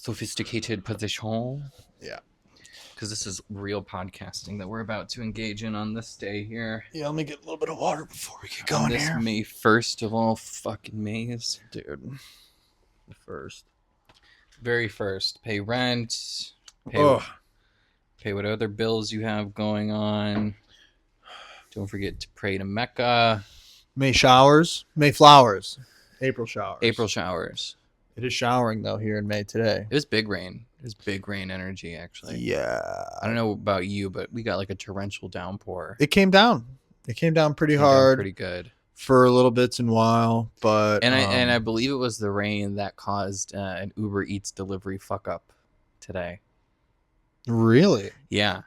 sophisticated position. Yeah. Because this is real podcasting that we're about to engage in on this day here. Yeah, let me get a little bit of water before we get On going this here. May 1st of all fucking Mays. Dude. The first. Very first. Pay rent. Pay what other bills you have going on. Don't forget to pray to Mecca. May showers. May flowers. April showers. April showers. It is showering, though, here in May today. It was big rain. It was big rain energy, actually. Yeah. I don't know about you, but we got like a torrential downpour. It came down. It came down pretty hard. Pretty good. For a little bits and while, but and I believe it was the rain that caused an Uber Eats delivery fuck up today. Really? Yeah.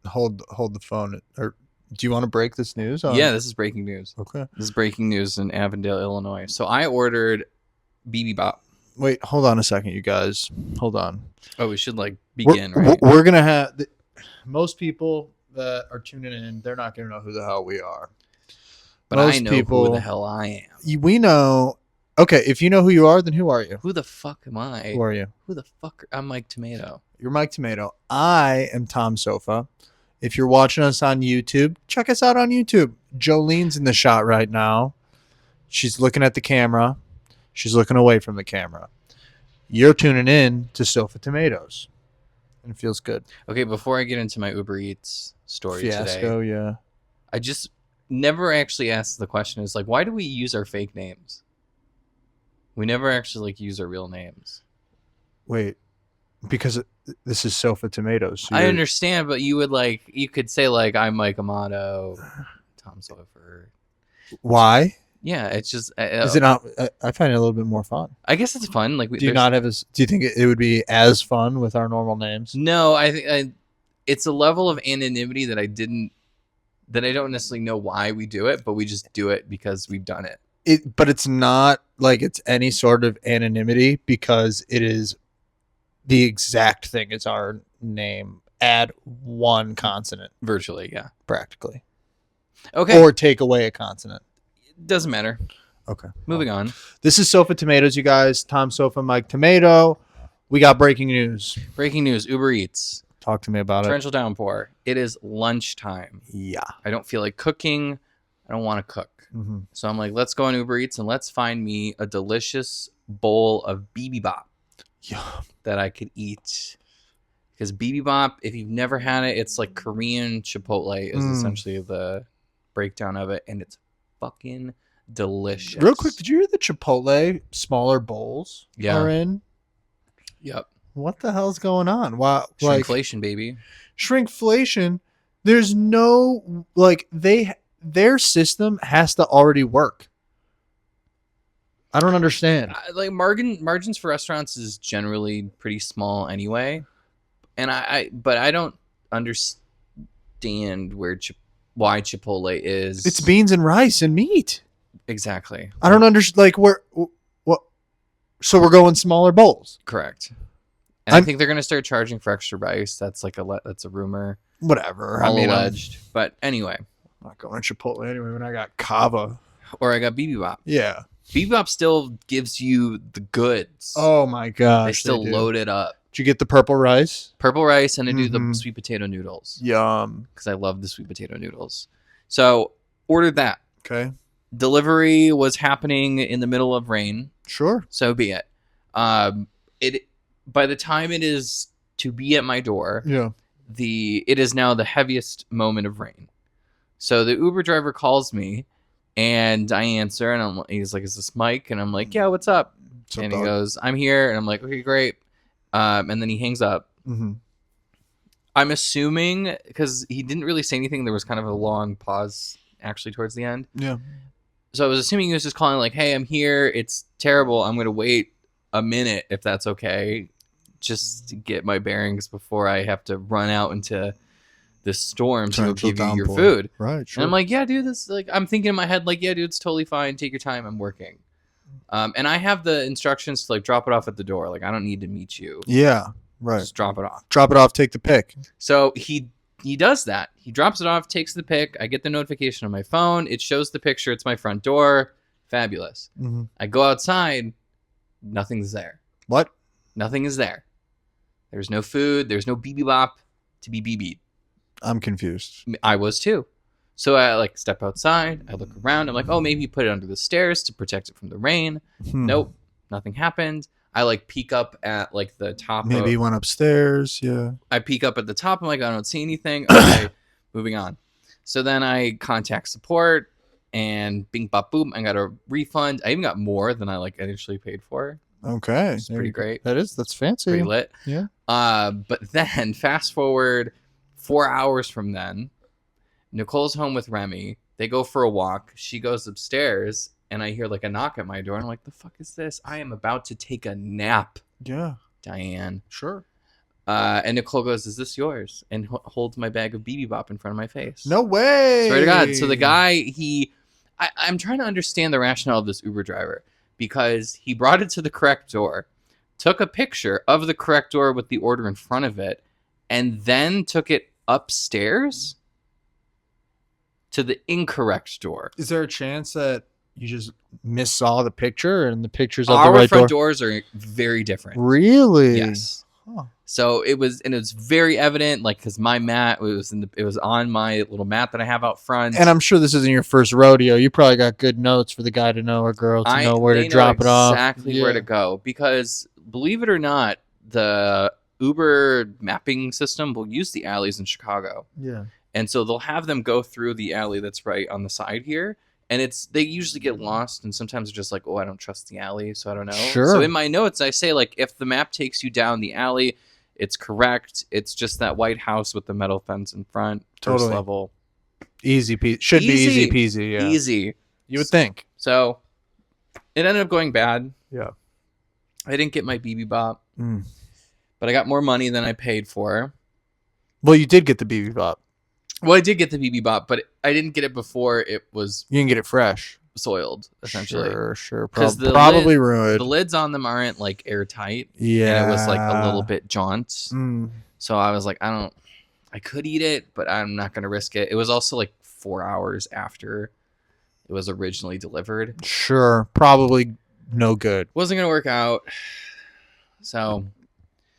Hold the phone. Or do you want to break this news? Yeah, this is breaking news. Okay. This is breaking news in Avondale, Illinois. So I ordered BB Bop. Wait, hold on a second, you guys. Hold on. Oh, we should begin, we're, right? We're gonna have most people that are tuning in. They're not gonna know who the hell we are. But most I know who the hell I am. We know. Okay, if you know who you are, then who are you? Who the fuck am I? Who are you? Who the fuck? I'm Mike Tomato. You're Mike Tomato. I am Tom Sofa. If you're watching us on YouTube, check us out on YouTube. Jolene's in the shot right now. She's looking at the camera. She's looking away from the camera. You're tuning in to Sofa Tomatoes. And it feels good. Okay, before I get into my Uber Eats story Fiasco, today. yeah. I just never actually asked the question is why do we use our fake names? We never actually use our real names. Wait, because this is Sofa Tomatoes. So I understand, but you could say I'm Mike Amato, Tom Sofer. Why? Yeah, it's just. Is it not? I find it a little bit more fun. I guess it's fun. Do you not have? Do you think it would be as fun with our normal names? No, I think it's a level of anonymity that I don't necessarily know why we do it, but we just do it because we've done it. But it's not like it's any sort of anonymity because it is the exact thing as our name. Add one consonant. Virtually, yeah. Practically. Okay. Or take away a consonant. Doesn't matter. Okay. Moving on. This is Sofa Tomatoes, you guys. Tom Sofa, Mike Tomato. We got breaking news. Breaking news. Uber Eats. Talk to me about Torrential downpour. It is lunchtime. Yeah. I don't feel like cooking. I don't want to cook. Mm-hmm. So I'm like, let's go on Uber Eats and let's find me a delicious bowl of BB Bop that I could eat. Because BB Bop, if you've never had it, it's like Korean Chipotle is essentially the breakdown of it. And it's fucking delicious. Real quick, did you hear the Chipotle smaller bowls are in? Yep. What the hell's going on? Wow, Shrinkflation, baby. Shrinkflation. There's no their system has to already work. I don't understand. Margins for restaurants is generally pretty small anyway, and but I don't understand why Chipotle is. It's beans and rice and meat. Exactly. I don't understand. What? So we're going smaller bowls. Correct. And I think they're gonna start charging for extra rice. That's that's a rumor. Whatever. All alleged. But anyway, I'm not going to Chipotle anyway when I got Cava or I got BB Bop. Yeah. BB Bop still gives you the goods. Oh my gosh. They still load it up. Did you get the purple rice? Purple rice, and I do the sweet potato noodles. Yum. Because I love the sweet potato noodles. So ordered that. Okay. Delivery was happening in the middle of rain. Sure. So be it. By the time it is to be at my door, it is now the heaviest moment of rain. So the Uber driver calls me, and I answer, and he's like, "Is this Mike?" And I'm like, "Yeah, what's up?" And he goes, "I'm here," and I'm like, "Okay, great." And then he hangs up. Mm-hmm. I'm assuming because he didn't really say anything. There was kind of a long pause actually towards the end. Yeah. So I was assuming he was just calling like, "Hey, I'm here. It's terrible. I'm gonna wait a minute if that's okay." Just to get my bearings before I have to run out into this storm to go give you your food. Right, sure. And I'm like, yeah, dude, I'm thinking in my head, yeah, dude, it's totally fine. Take your time. I'm working. And I have the instructions to drop it off at the door. I don't need to meet you. Yeah, right. Just drop it off. Drop it off, take the pick. So he does that. He drops it off, takes the pick. I get the notification on my phone. It shows the picture. It's my front door. Fabulous. Mm-hmm. I go outside. Nothing's there. What? Nothing is there. There's no food. There's no BB Bop to be BB'd. I'm confused. I was too. So I like step outside. I look around. I'm like, oh, maybe you put it under the stairs to protect it from the rain. Nope, nothing happened. I like peek up at like the top. Maybe you went upstairs. Yeah. I peek up at the top. I'm like, I don't see anything. Okay, moving on. So then I contact support and bing bop boom. I got a refund. I even got more than I like initially paid for. Okay. It's pretty great. That's fancy. Pretty lit. Yeah. But then fast forward 4 hours from then, Nicole's home with Remy. They go for a walk. She goes upstairs and I hear like a knock at my door. And I'm like, the fuck is this? I am about to take a nap. Yeah. Diane. Sure. And Nicole goes, is this yours? And holds my bag of BB Bop in front of my face. No way. Swear to God. So the guy, I'm trying to understand the rationale of this Uber driver because he brought it to the correct door, took a picture of the correct door with the order in front of it, and then took it upstairs to the incorrect door. Is there a chance that you just missaw the picture and the picture's of Our the right front door? doors are very different. Really? Yes. Huh. So it was very evident, like, because my mat it was on my little mat that I have out front. And I'm sure this isn't your first rodeo. You probably got good notes for the guy to know or girl to know where to drop it off. Exactly where to go. Because believe it or not, the Uber mapping system will use the alleys in Chicago. Yeah. And so they'll have them go through the alley that's right on the side here. And they usually get lost, and sometimes they're just like, oh, I don't trust the alley, so I don't know. Sure. So in my notes, I say, like, if the map takes you down the alley, it's correct. It's just that white house with the metal fence in front, first level. Easy peasy. Should be easy peasy, yeah. Easy. You would think. So it ended up going bad. Yeah. I didn't get my BB Bop, but I got more money than I paid for. Well, you did get the BB Bop. Well, I did get the BB Bop, but I didn't get it before it was... You didn't get it fresh. Soiled, essentially. Sure. Probably ruined. The lids on them aren't, like, airtight. Yeah. And it was, like, a little bit jaunt. So I was like, I could eat it, but I'm not going to risk it. It was also, like, 4 hours after it was originally delivered. Sure. Probably no good. Wasn't going to work out. So...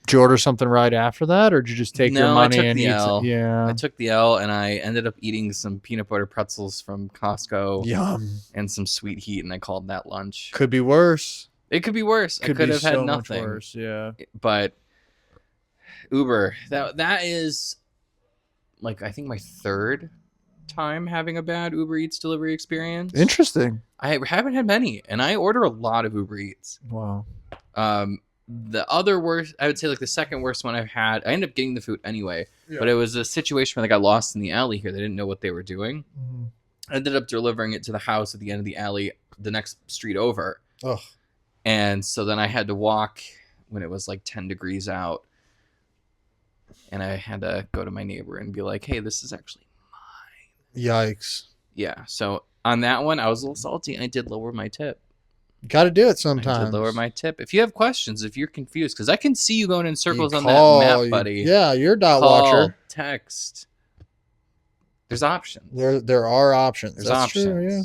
Did you order something right after that, or did you just take your money and eat it? Yeah, I took the L, and I ended up eating some peanut butter pretzels from Costco. Yum. And some sweet heat, and I called that lunch. Could be worse. It could be worse. I could have had nothing. Much worse, yeah. But Uber, that is, like, I think my third time having a bad Uber Eats delivery experience. Interesting. I haven't had many, and I order a lot of Uber Eats. Wow. The other worst, I would say, like, the second worst one I've had, I ended up getting the food anyway, but it was a situation where they got lost in the alley here. They didn't know what they were doing. I ended up delivering it to the house at the end of the alley, the next street over. Ugh. And so then I had to walk when it was like 10 degrees out. And I had to go to my neighbor and be like, hey, this is actually mine. Yikes. Yeah. So on that one, I was a little salty, and I did lower my tip. Got to do it sometimes. I did lower my tip. If you have questions, if you're confused, because I can see you going in circles on that map, buddy. Yeah, you're a dot Call, watcher. Text. There's options. There are options. There's options. True,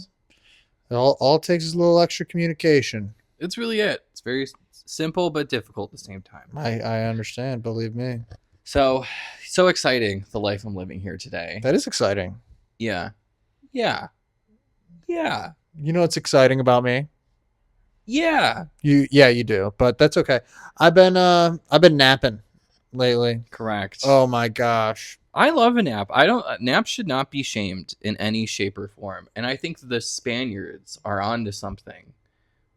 yeah. All it takes is a little extra communication. It's really it. It's very simple but difficult at the same time. I understand. Believe me. So exciting, the life I'm living here today. That is exciting. Yeah. You know what's exciting about me? Yeah. You do, but that's okay. I've been napping lately. Correct. Oh my gosh. I love a nap. Naps should not be shamed in any shape or form. And I think the Spaniards are onto something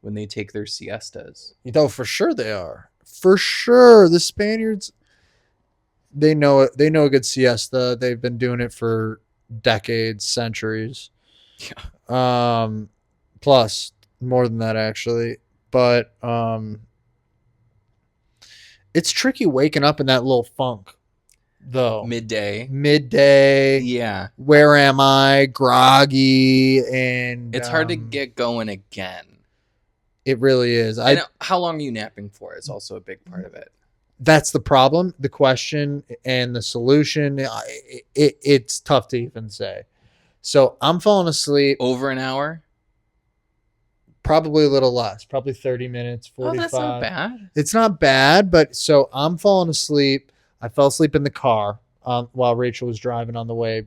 when they take their siestas. For sure they are. For sure. The Spaniards, they know it. They know a good siesta. They've been doing it for decades, centuries. Yeah. Plus more than that, actually. But it's tricky waking up in that little funk, though. Midday. Yeah. Where am I? Groggy. And it's hard to get going again. It really is. How long are you napping for is also a big part of it. That's the problem, the question, and the solution. It's tough to even say. So I'm falling asleep. Over an hour? Probably a little less. Probably 30 minutes, 45. Oh, that's not bad. It's not bad, but so I'm falling asleep. I fell asleep in the car while Rachel was driving on the way,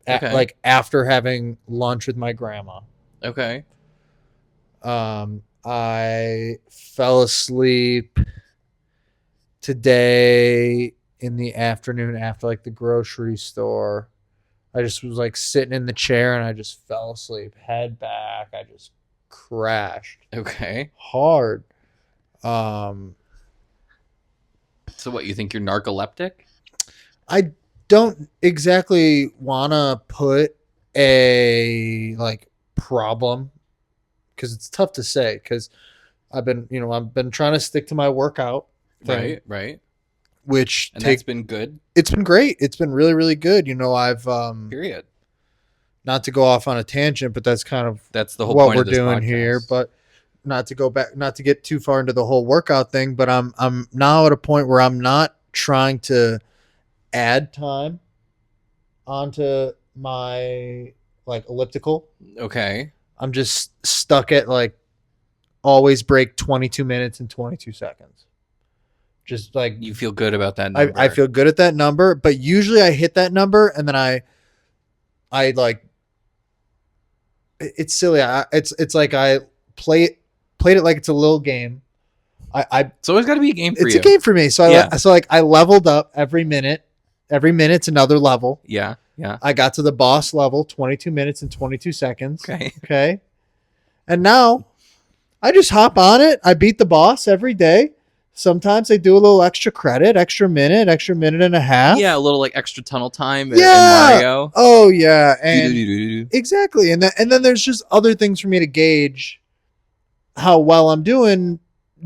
like after having lunch with my grandma. Okay. I fell asleep today in the afternoon after like the grocery store. I just was like sitting in the chair and I just fell asleep, head back. I just crashed. Okay. Hard. So what, you think you're narcoleptic? I don't exactly want to put a like problem because it's tough to say because I've been trying to stick to my workout thing, right. Which that's been good. It's been great. It's been really, really good. I've period. Not to go off on a tangent, but that's the whole what point we're of this doing podcast here. But not to get too far into the whole workout thing. But I'm now at a point where I'm not trying to add time onto my like elliptical. Okay. I'm just stuck at like always break 22 minutes and 22 seconds. Just like you feel good about that number. I feel good at that number, but usually I hit that number and then I like it's silly. It's like I played it like it's a little game. It's always got to be a game for you. It's a game for me. So I leveled up every minute. Every minute's another level. Yeah. I got to the boss level, 22 minutes and 22 seconds. Okay. And now I just hop on it. I beat the boss every day. Sometimes I do a little extra credit, extra minute and a half. Yeah, a little like extra tunnel time in Mario. Oh yeah, and exactly. And then there's just other things for me to gauge how well I'm doing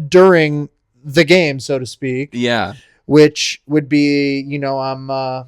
during the game, so to speak. Yeah. Which would be, I'm my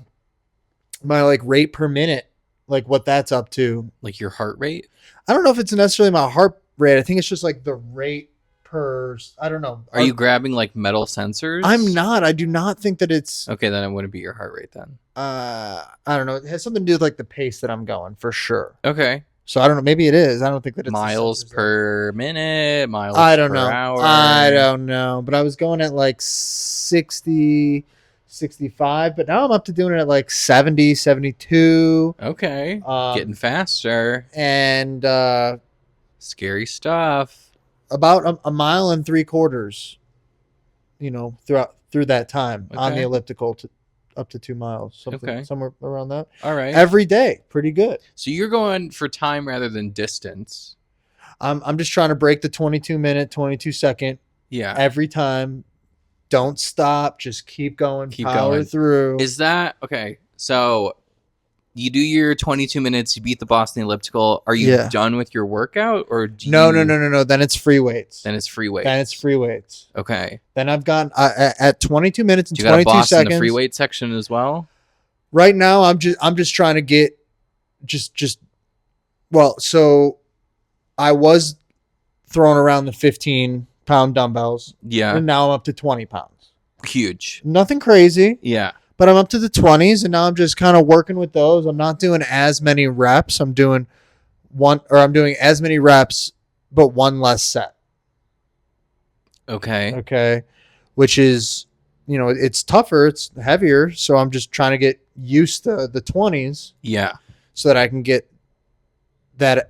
like rate per minute, like what that's up to. Like your heart rate? I don't know if it's necessarily my heart rate. I think it's just like the rate per, I don't know. Are you grabbing like metal sensors? I'm not. I do not think that it's okay. Then it wouldn't be your heart rate then. I don't know. It has something to do with like the pace that I'm going for sure. Okay. So I don't know. Maybe it is. I don't think that it's miles per minute, miles I don't per know. hour. I don't know. But I was going at like 60, 65, but now I'm up to doing it at like 70, 72. Okay. Getting faster. And scary stuff. About a mile and 3/4, through that time on the elliptical to up to 2 miles, somewhere around that. All right. Every day, pretty good. So you're going for time rather than distance. I'm just trying to break the 22-minute, 22-second. Yeah. Every time. Don't stop. Just keep going. Power through. Is that okay? So you do your 22 minutes. You beat the boss in the elliptical. Are you done with your workout, or No. Then it's free weights. Okay. Then I've got at 22 minutes and 22 seconds. You got a boss in the free weight section as well. Right now, I'm just trying to get well. So I was throwing around the 15-pound dumbbells. Yeah. And now I'm up to 20 pounds. Huge. Nothing crazy. Yeah. But I'm up to the 20s, and now I'm just kind of working with those. I'm not doing as many reps. I'm doing as many reps, but one less set. Okay. Which is, it's tougher. It's heavier. So I'm just trying to get used to the 20s. Yeah. So that I can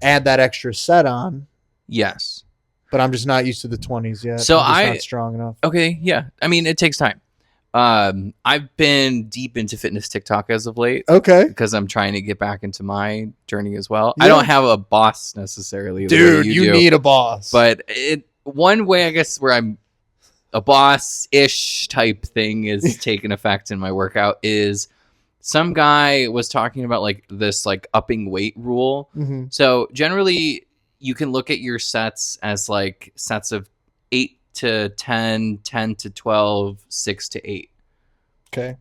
add that extra set on. Yes. But I'm just not used to the 20s yet. So I'm just not strong enough. Okay. Yeah. I mean, it takes time. I've been deep into fitness TikTok as of late. Okay. Because I'm trying to get back into my journey as well. Yeah. I don't have a boss necessarily. Dude, you need a boss. But one way, I guess, where I'm a boss-ish type thing is taking effect in my workout is some guy was talking about like this like upping weight rule. Mm-hmm. So generally you can look at your sets as like sets of 8 to 10, 10 to 12, 6 to 8. Okay.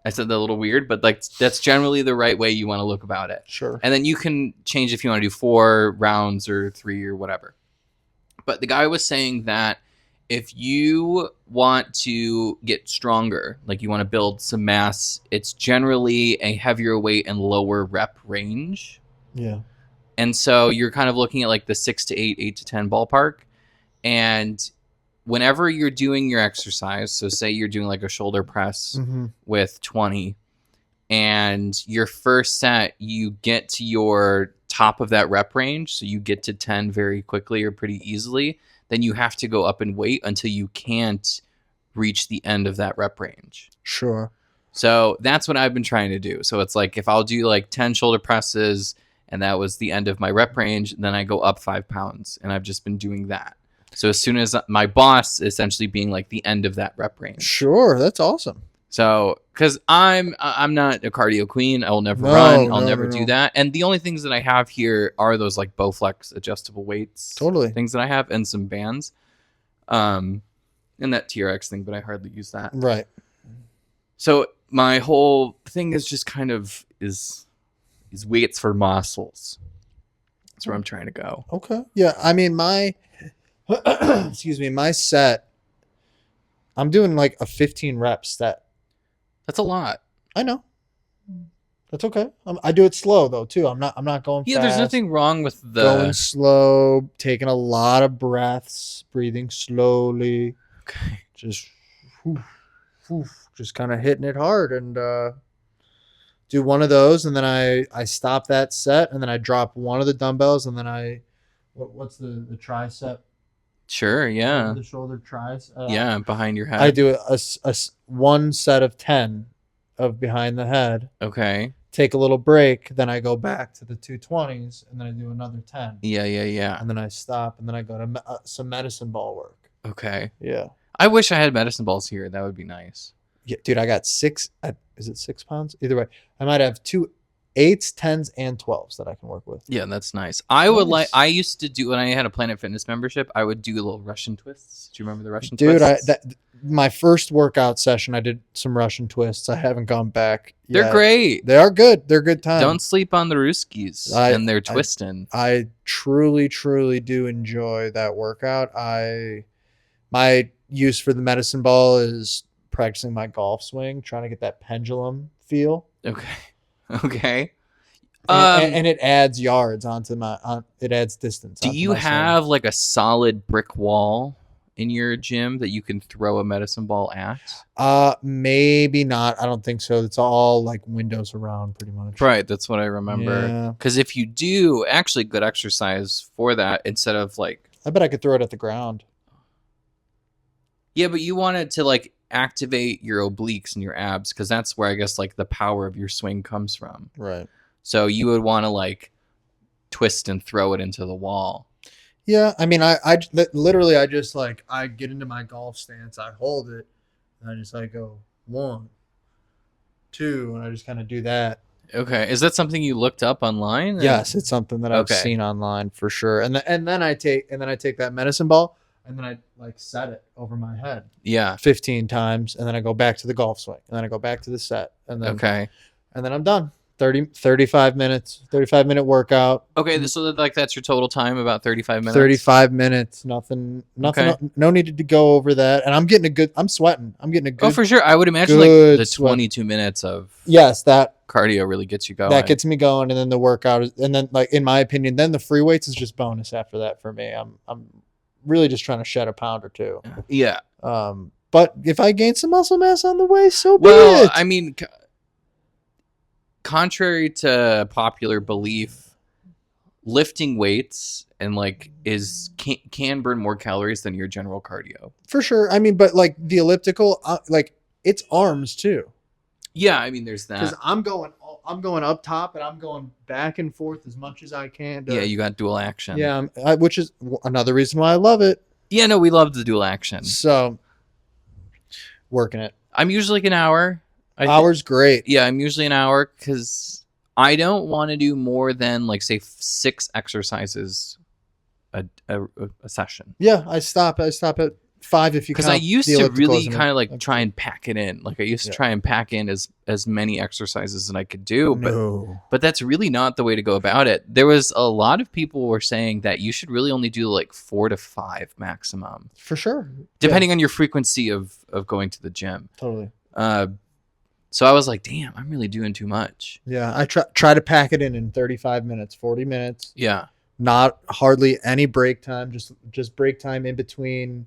I said that a little weird, but like that's generally the right way you want to look about it. Sure. And then you can change if you want to do 4 rounds or 3 or whatever. But the guy was saying that if you want to get stronger, like you want to build some mass, it's generally a heavier weight and lower rep range. Yeah. And so you're kind of looking at like the 6 to 8, 8 to 10 ballpark. And whenever you're doing your exercise, so say you're doing like a shoulder press with 20, and your first set, you get to your top of that rep range, so you get to 10 very quickly or pretty easily, then you have to go up and wait until you can't reach the end of that rep range. Sure. So that's what I've been trying to do. So it's like if I'll do like 10 shoulder presses and that was the end of my rep range, then I go up 5 pounds, and I've just been doing that. So as soon as my boss essentially being like the end of that rep range. Sure, that's awesome. So, because I'm not a cardio queen, I will never run, I'll never do that. And the only things that I have here are those like Bowflex adjustable weights, things that I have, and some bands, and that TRX thing, but I hardly use that. Right. So my whole thing is just kind of is weights for muscles. That's where I'm trying to go. Okay. Yeah, I mean my excuse me, my set, I'm doing like a 15 rep set. That's a lot. I know. That's okay. I do it slow though too. I'm not going fast. Yeah, there's nothing wrong with going slow, taking a lot of breaths, breathing slowly. Okay. Just just kind of hitting it hard, and do one of those, and then I stop that set, and then I drop one of the dumbbells, and then what's the tricep? Sure, yeah. The shoulder tries. Yeah, behind your head. I do a one set of 10 of behind the head. Okay. Take a little break, then I go back to the 220s, and then I do another 10. Yeah. And then I stop, and then I go to some medicine ball work. Okay. Yeah. I wish I had medicine balls here. That would be nice. Yeah, dude, I got 6. Is it 6 pounds? Either way, I might have 2 8s, 10s, and 12s that I can work with. Yeah, that's nice. I used to do when I had a Planet Fitness membership. I would do little Russian twists. Do you remember the Russian twists? Dude, my first workout session, I did some Russian twists. I haven't gone back yet. They're great. They are good. They're good time. Don't sleep on the Ruskies and their twisting. I truly, truly do enjoy that workout. My use for the medicine ball is practicing my golf swing, trying to get that pendulum feel. Okay. And it adds yards it adds distance. Do you have like a solid brick wall in your gym that you can throw a medicine ball at? Maybe not. I don't think so. It's all like windows around pretty much. Right. That's what I remember. Because if you do actually good exercise for that, instead of like, I bet I could throw it at the ground. Yeah, but you want it to like activate your obliques and your abs, because that's where I guess like the power of your swing comes from. Right. So you would want to like twist and throw it into the wall. Yeah, I mean, I literally just like, I get into my golf stance, I hold it, and I just like go 1, 2, and I just kind of do that. Okay, is that something you looked up online? Yes, it's something that I've seen online for sure. And then I take that medicine ball, and then I like set it over my head. Yeah. 15 times, and then I go back to the golf swing, and then I go back to the set, and then and then I'm done. 35 minute workout. Okay, so that's your total time, about 35 minutes. 35 minutes, nothing. Okay. No need to go over that. And I'm sweating. I'm getting a good. Oh, for sure. I would imagine like the 22 minutes of that cardio really gets you going. That gets me going, and then the workout and then like in my opinion, then the free weights is just bonus after that for me. I'm really just trying to shed a pound or 2. Yeah. But if I gain some muscle mass on the way, so be it. Well, I mean, contrary to popular belief, lifting weights and like can burn more calories than your general cardio. For sure. I mean, but like the elliptical, like it's arms too. Yeah, I mean, there's that. Because I'm going up top and I'm going back and forth as much as I can. Yeah, you got dual action. Yeah, which is another reason why I love it. Yeah, no, we love the dual action. So, working it. I'm usually like an hour. Hour's great. Yeah, I'm usually an hour because I don't want to do more than like say 6 exercises a session. Yeah, I stop at 5 if you. Because I used to really kind of like try and pack it in. Like I used to try and pack in as many exercises as I could do. But that's really not the way to go about it. There was a lot of people were saying that you should really only do like 4 to 5 maximum. For sure. Depending on your frequency of going to the gym. Totally. So I was like, damn, I'm really doing too much. Yeah, I try to pack it in 35 minutes, 40 minutes. Yeah. Not hardly any break time, just break time in between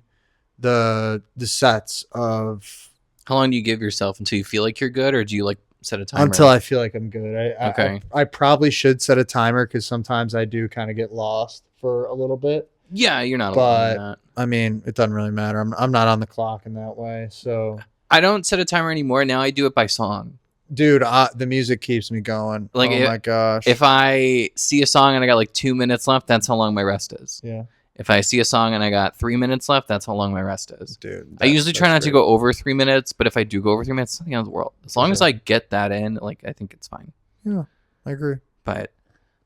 the sets of. How long do you give yourself until you feel like you're good, or do you like set a timer? Until I feel like I'm good. Okay. I probably should set a timer because sometimes I do kind of get lost for a little bit. Yeah, you're not alone in that. I mean, it doesn't really matter. I'm not on the clock in that way, so. I don't set a timer anymore. Now I do it by song. Dude, the music keeps me going. Like, oh my gosh. If I see a song and I got like 2 minutes left, that's how long my rest is. Yeah. If I see a song and I got 3 minutes left, that's how long my rest is. Dude, I usually try not to go over 3 minutes, but if I do go over 3 minutes, it's nothing out of the world. As long as I get that in, like, I think it's fine. Yeah, I agree. But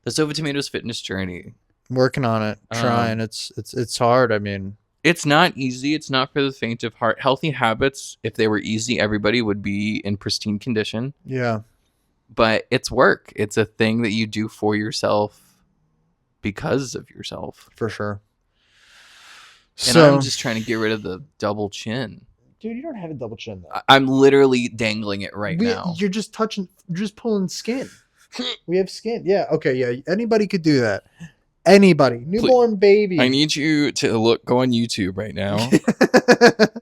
the Sofa Tomatoes fitness journey. I'm working on it. Trying. It's hard. I mean, it's not easy. It's not for the faint of heart. Healthy habits, if they were easy, everybody would be in pristine condition. Yeah. But it's work. It's a thing that you do for yourself because of yourself. For sure. And I'm just trying to get rid of the double chin. Dude, you don't have a double chin, though. I'm literally dangling it now. You're just pulling skin. We have skin. Yeah. Okay. Yeah. Anybody could do that. Anybody. Newborn baby. I need you to go on YouTube right now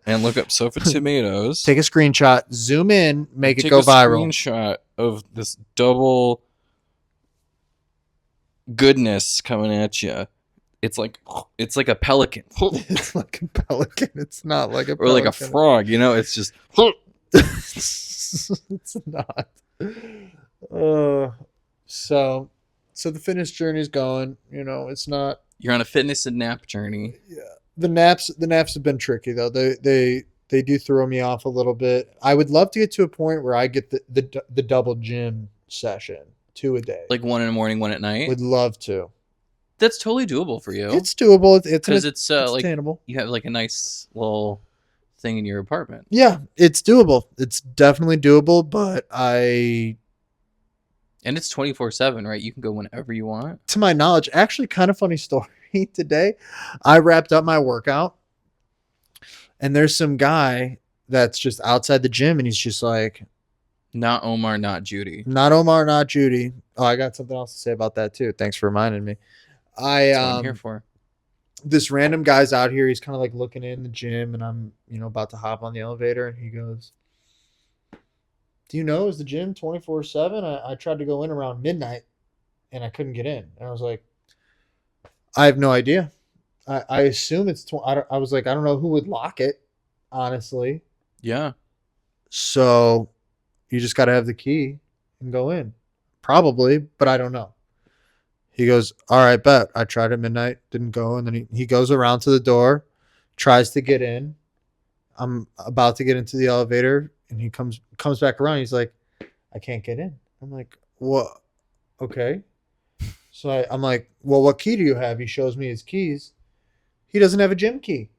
and look up Sofa Tomatoes. Take a screenshot, zoom in, make it go viral. Take a screenshot of this double goodness coming at you. It's like a pelican. It's like a pelican. It's not like a pelican. Or like a frog, It's just it's not. So the fitness journey is going. It's not. You're on a fitness and nap journey. Yeah, the naps have been tricky though. They do throw me off a little bit. I would love to get to a point where I get the double gym session, 2 a day, like 1 in the morning, 1 at night. Would love to. That's totally doable for you. It's doable. Because it's like attainable. You have like a nice little thing in your apartment. Yeah, it's doable. It's definitely doable, but And it's 24/7, right? You can go whenever you want. To my knowledge, actually, kind of funny story today. I wrapped up my workout, and there's some guy that's just outside the gym, and he's just like, "Not Omar, not Judy. Not Omar, not Judy." Oh, I got something else to say about that too. Thanks for reminding me. That's what I'm here for. This random guy's out here. He's kind of like looking in the gym, and I'm, about to hop on the elevator, and he goes, "Do you know, is the gym 24/7? I tried to go in around midnight and I couldn't get in." And I was like, I have no idea. I assume it's, I was like, I don't know who would lock it, honestly. Yeah. So you just got to have the key and go in. Probably, but I don't know. He goes, "All right, bet." I tried at midnight, didn't go. And then he goes around to the door, tries to get in. I'm about to get into the elevator. And he comes back around. He's like, "I can't get in." I'm like, "What? Okay." So I'm like, "Well, what key do you have?" He shows me his keys. He doesn't have a gym key.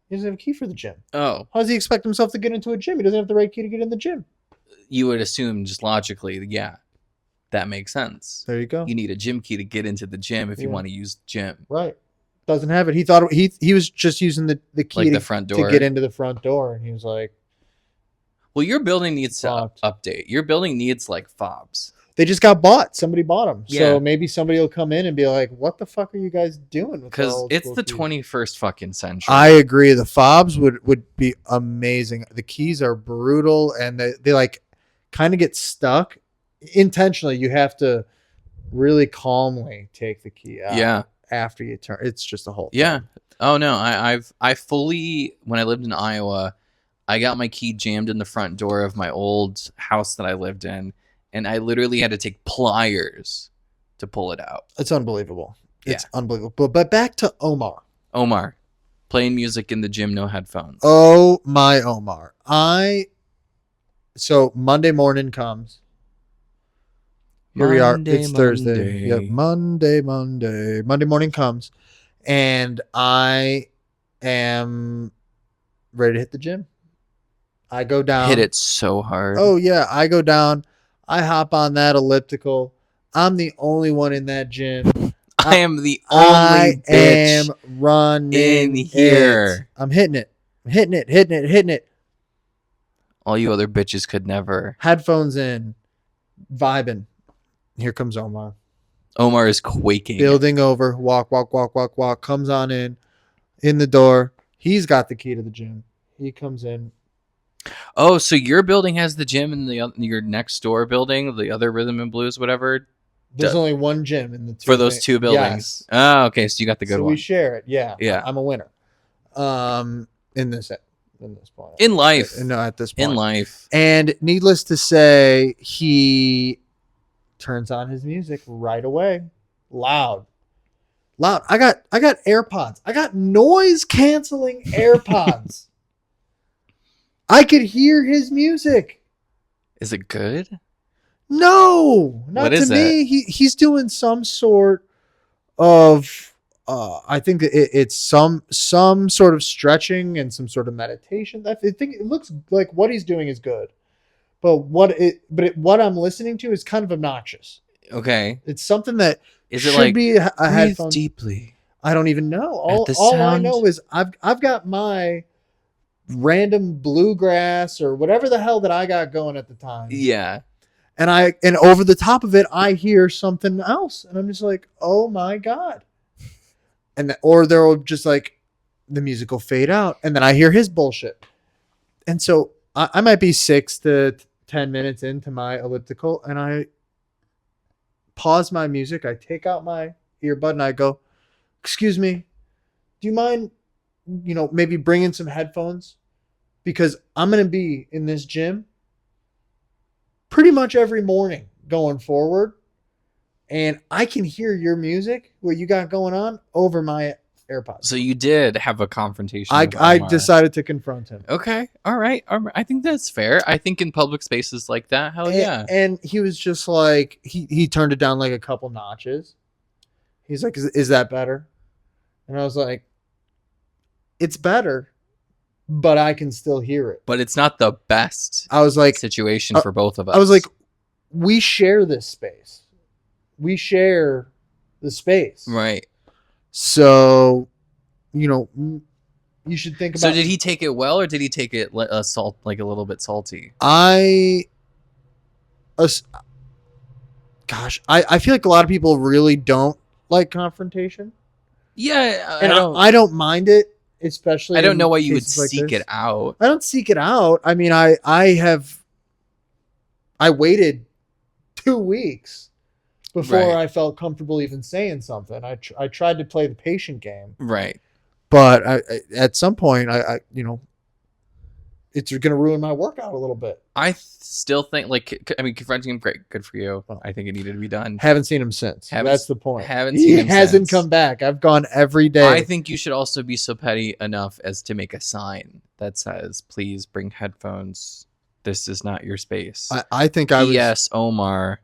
He doesn't have a key for the gym. Oh. How does he expect himself to get into a gym? He doesn't have the right key to get in the gym. You would assume just logically, yeah, that makes sense. There you go. You need a gym key to get into the gym if you want to use the gym. Right. Doesn't have it. He thought he was just using the key like the front door to get into the front door. And he was like, well, your building needs to update. Your building needs like fobs. They just got bought. Somebody bought them. Yeah. So maybe somebody will come in and be like, "What the fuck are you guys doing?" Because it's the 21st fucking century. I agree. The fobs would be amazing. The keys are brutal, and they like kind of get stuck. Intentionally, you have to really calmly take the key out. Yeah. After you turn. It's just a whole thing. Yeah. Oh, no. I fully, when I lived in Iowa, I got my key jammed in the front door of my old house that I lived in, and I literally had to take pliers to pull it out. It's unbelievable. It's unbelievable. But back to Omar. Omar, playing music in the gym, no headphones. Oh, my Omar. So Monday morning comes. Here we are. It's Thursday. Yep. Monday morning comes, and I am ready to hit the gym. I go down. Hit it so hard. Oh, yeah. I go down. I hop on that elliptical. I'm the only one in that gym. I am the only bitch running in here. I'm hitting it. I'm hitting it. All you other bitches could never. Headphones in, vibing. Here comes Omar. Omar is quaking. Building over, walk, comes on in the door. He's got the key to the gym. He comes in. Oh, so your building has the gym and your next door building, the other Rhythm and Blues, whatever? There's only one gym in the two for those two buildings. Yes. Oh, okay. So you got the good one. We share it. Yeah. Yeah. I'm a winner. In this point. In life. No, at this point. In life. And needless to say, he turns on his music right away. Loud. I got AirPods. I got noise canceling AirPods. I could hear his music. Is it good? No, not to me. He's doing some sort of I think it's some sort of stretching and some sort of meditation. I think it looks like what he's doing is good, but what I'm listening to is kind of obnoxious. Okay, it's something that should like be a headphone. Deeply. I don't even know. All I know is I've got my random bluegrass or whatever the hell that I got going at the time. Yeah. And over the top of it, I hear something else, and I'm just like, "Oh my god!" Or there'll just like the music will fade out, and then I hear his bullshit. And so I might be 6 to 10 minutes into my elliptical, and I pause my music. I take out my earbud, and I go, "Excuse me, do you mind, maybe bringing some headphones? Because I'm gonna be in this gym pretty much every morning going forward, and I can hear your music, what you got going on, over my AirPods." So you did have a confrontation. I decided to confront him. Okay. All right. I think that's fair. I think in public spaces like that, hell yeah. And he was just like, he turned it down like a couple notches. He's like, is that better? And I was like, it's better, but I can still hear it. But it's not the best situation for both of us. I was like, we share this space. We share the space. Right. So, you should think about. So did he take it well, or did he take it like a little bit salty? I feel like a lot of people really don't like confrontation. Yeah. I don't mind it. Especially, I don't know why you would seek it out. I don't seek it out. I mean, I waited 2 weeks before I felt comfortable even saying something. I tried to play the patient game, right? But at some point, it's going to ruin my workout a little bit. I still think, confronting him, great, good for you. I think it needed to be done. Haven't seen him since. That's the point. He hasn't come back. I've gone every day. I think you should also be so petty enough as to make a sign that says, "Please bring headphones. This is not your space." I think I was. Yes, Omar.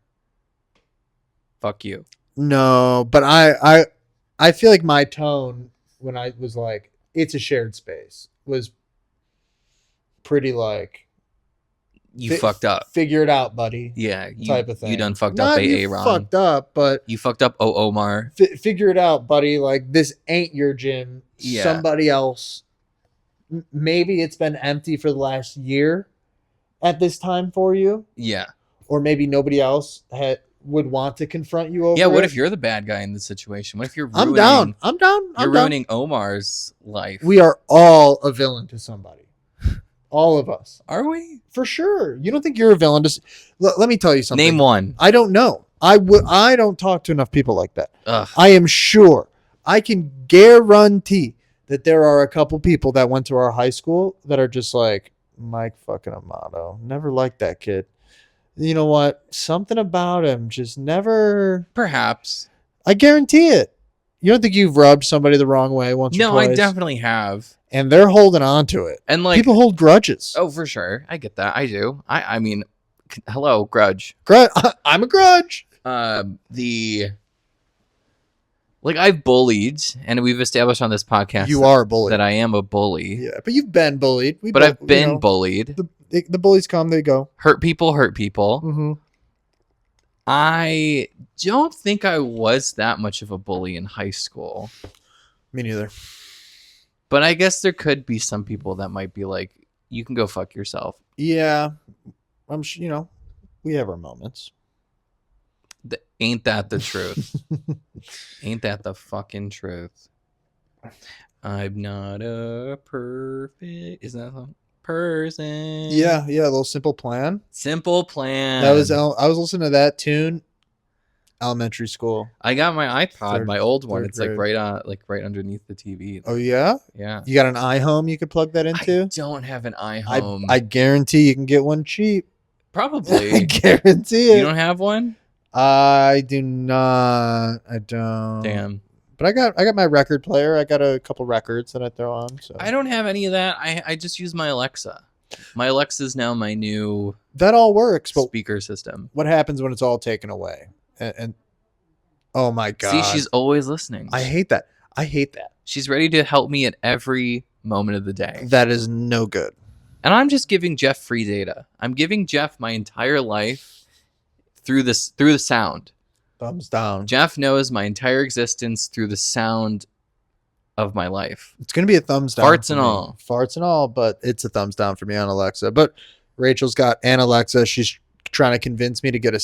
Fuck you. No, but I feel like my tone when I was like, "It's a shared space," was pretty like, you fucked up. Figure it out, buddy. Yeah, type of thing. You done fucked up, Aaron. Fucked up, but you fucked up, Omar. Figure it out, buddy. Like, this ain't your gym. Yeah. Somebody else. Maybe it's been empty for the last year at this time for you. Yeah. Or maybe nobody else would want to confront you over. Yeah. What if you're the bad guy in the situation? What if you're ruining? I'm down. You're ruining Omar's life. We are all a villain to somebody. All of us. Are we? For sure. You don't think you're a villain? Let me tell you something. Name one. I don't know. I don't talk to enough people like that. Ugh. I am sure. I can guarantee that there are a couple people that went to our high school that are just like, Mike fucking Amato. Never liked that kid. You know what? Something about him just never. Perhaps. I guarantee it. You don't think you've rubbed somebody the wrong way once or twice? No, I definitely have. And they're holding on to it. And like, people hold grudges. Oh, for sure. I get that. I do. I mean, hello, grudge. I'm a grudge. I've bullied, and we've established on this podcast you are a bully. That I am a bully. Yeah, but you've been bullied. I've been bullied. The bullies come, they go. Hurt people. Mm-hmm. I don't think I was that much of a bully in high school. Me neither. But I guess there could be some people that might be like, you can go fuck yourself. Yeah, I'm sure, we have our moments. Ain't that the truth? Ain't that the fucking truth? I'm not a perfect. Is that a person? Yeah, a little Simple Plan. Simple Plan. I was listening to that tune. Elementary school. I got my iPod, my old one. It's grade. right underneath the TV. Oh yeah? Yeah. You got an iHome you could plug that into? I don't have an iHome. I guarantee you can get one cheap. Probably. I guarantee it. You don't have one? I do not. I don't. Damn. But I got my record player. I got a couple records that I throw on. So I don't have any of that. I just use my Alexa. My Alexa is now my new that all works, but speaker system. What happens when it's all taken away? And oh my god! See, she's always listening. I hate that. She's ready to help me at every moment of the day. That is no good. And I'm just giving Jeff free data. I'm giving Jeff my entire life through the sound. Thumbs down. Jeff knows my entire existence through the sound of my life. It's going to be a thumbs down. Farts and all, but it's a thumbs down for me on Alexa. But Rachel's got an Alexa. She's trying to convince me to get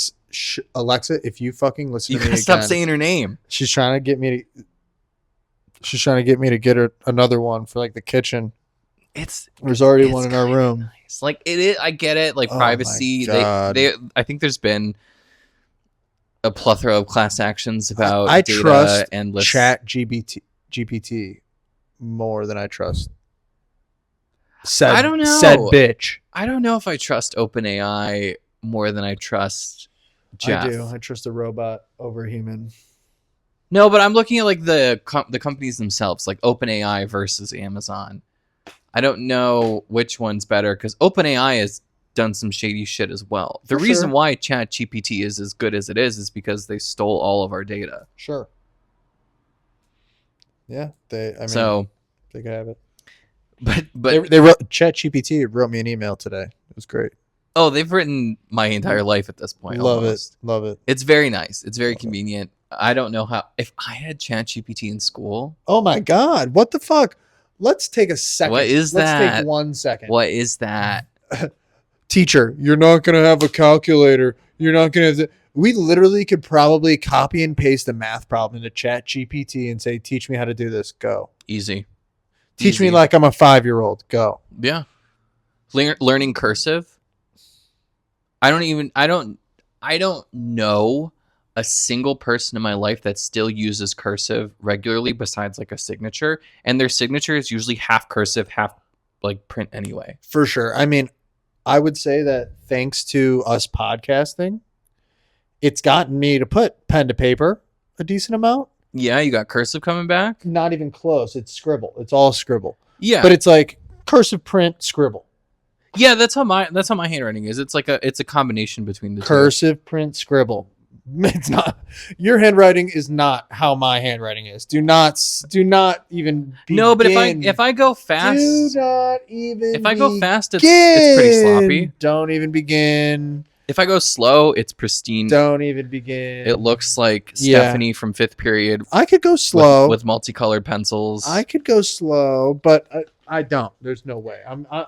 Alexa, if you fucking listen to me again. Stop saying her name. She's trying to get me to get her another one for like the kitchen. There's already one in our room. Nice. Like it is, I get it. Like privacy. They I think there's been a plethora of class actions about I data trust and Chat GPT more than I trust. I don't know. Said bitch. I don't know if I trust OpenAI more than I trust Jeff. I do. I trust a robot over a human. No, but I'm looking at like the companies themselves, like OpenAI versus Amazon. I don't know which one's better because OpenAI has done some shady shit as well. The reason why ChatGPT is as good as it is because they stole all of our data. Sure. Yeah, they could have it. But they wrote ChatGPT wrote me an email today. It was great. Oh, they've written my entire life at this point. Love it. It's very nice. It's very convenient. I don't know how. If I had ChatGPT in school. Oh my god! What the fuck? Let's take a second. What is that? Let's take 1 second. What is that? Teacher, you're not gonna have a calculator. You're not gonna have we literally could probably copy and paste a math problem into ChatGPT and say, teach me how to do this. Go. Easy. Teach me like I'm a 5-year-old. Go. Yeah. Learning cursive. I don't know a single person in my life that still uses cursive regularly besides like a signature. And their signature is usually half cursive, half like print anyway. For sure. I mean, I would say that thanks to us podcasting, it's gotten me to put pen to paper a decent amount. Yeah, you got cursive coming back? Not even close. It's scribble. It's all scribble. Yeah. But it's like cursive print scribble. Yeah, that's how my handwriting is. It's a combination between the cursive print scribble. It's not. Your handwriting is not how my handwriting is. Do not even begin. No, but if I go fast, do not even. If I go fast, it's pretty sloppy. Don't even begin. If I go slow, it's pristine. Don't even begin. It looks like Stephanie from 5th period. I could go slow with multicolored pencils. I could go slow, but I don't. There's no way.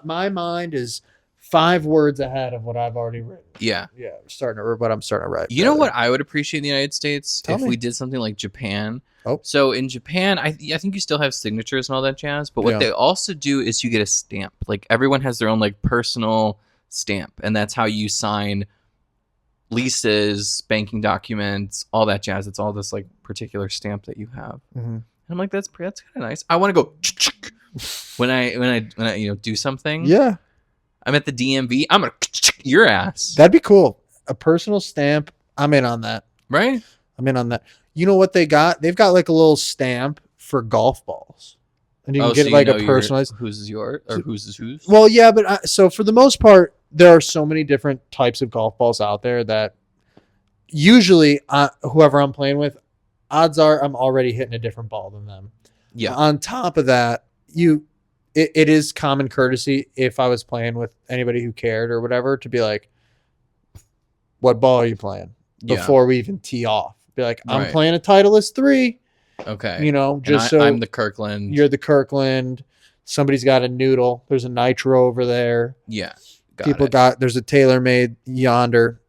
My mind is 5 words ahead of what I've already written. Yeah. Yeah. I'm starting to write. You know what I would appreciate in the United States? If we did something like Japan. Oh. So in Japan, I think you still have signatures and all that jazz. But what they also do is you get a stamp. Like everyone has their own like personal stamp. And that's how you sign leases, banking documents, all that jazz. It's all this like particular stamp that you have. Mm-hmm. And I'm like, that's kind of nice. I want to go when I do something. Yeah. I'm at the DMV. I'm gonna your ass. That'd be cool. A personal stamp. I'm in on that. Right? I'm in on that. You know what they got? They've got like a little stamp for golf balls, and you can get like a personalized. Whose is yours or whose is whose? Well, yeah, but so for the most part, there are so many different types of golf balls out there that usually whoever I'm playing with, odds are I'm already hitting a different ball than them. Yeah. On top of that, it is common courtesy if I was playing with anybody who cared or whatever to be like, what ball are you playing? Before we even tee off. Be like, I'm playing a Titleist 3. Okay. You know, just so I'm the Kirkland. You're the Kirkland. Somebody's got a noodle. There's a nitro over there. Yeah. There's a TaylorMade yonder.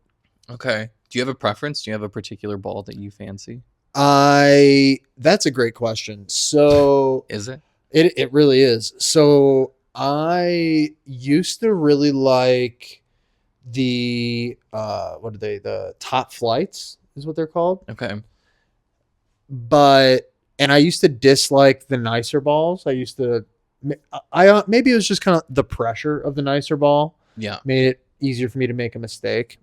Okay. Do you have a preference? Do you have a particular ball that you fancy? That's a great question. So is it? It really is. So I used to really like the what are they? The Top Flights is what they're called. Okay. And I used to dislike the nicer balls. Maybe it was just kind of the pressure of the nicer ball. Yeah. Made it easier for me to make a mistake.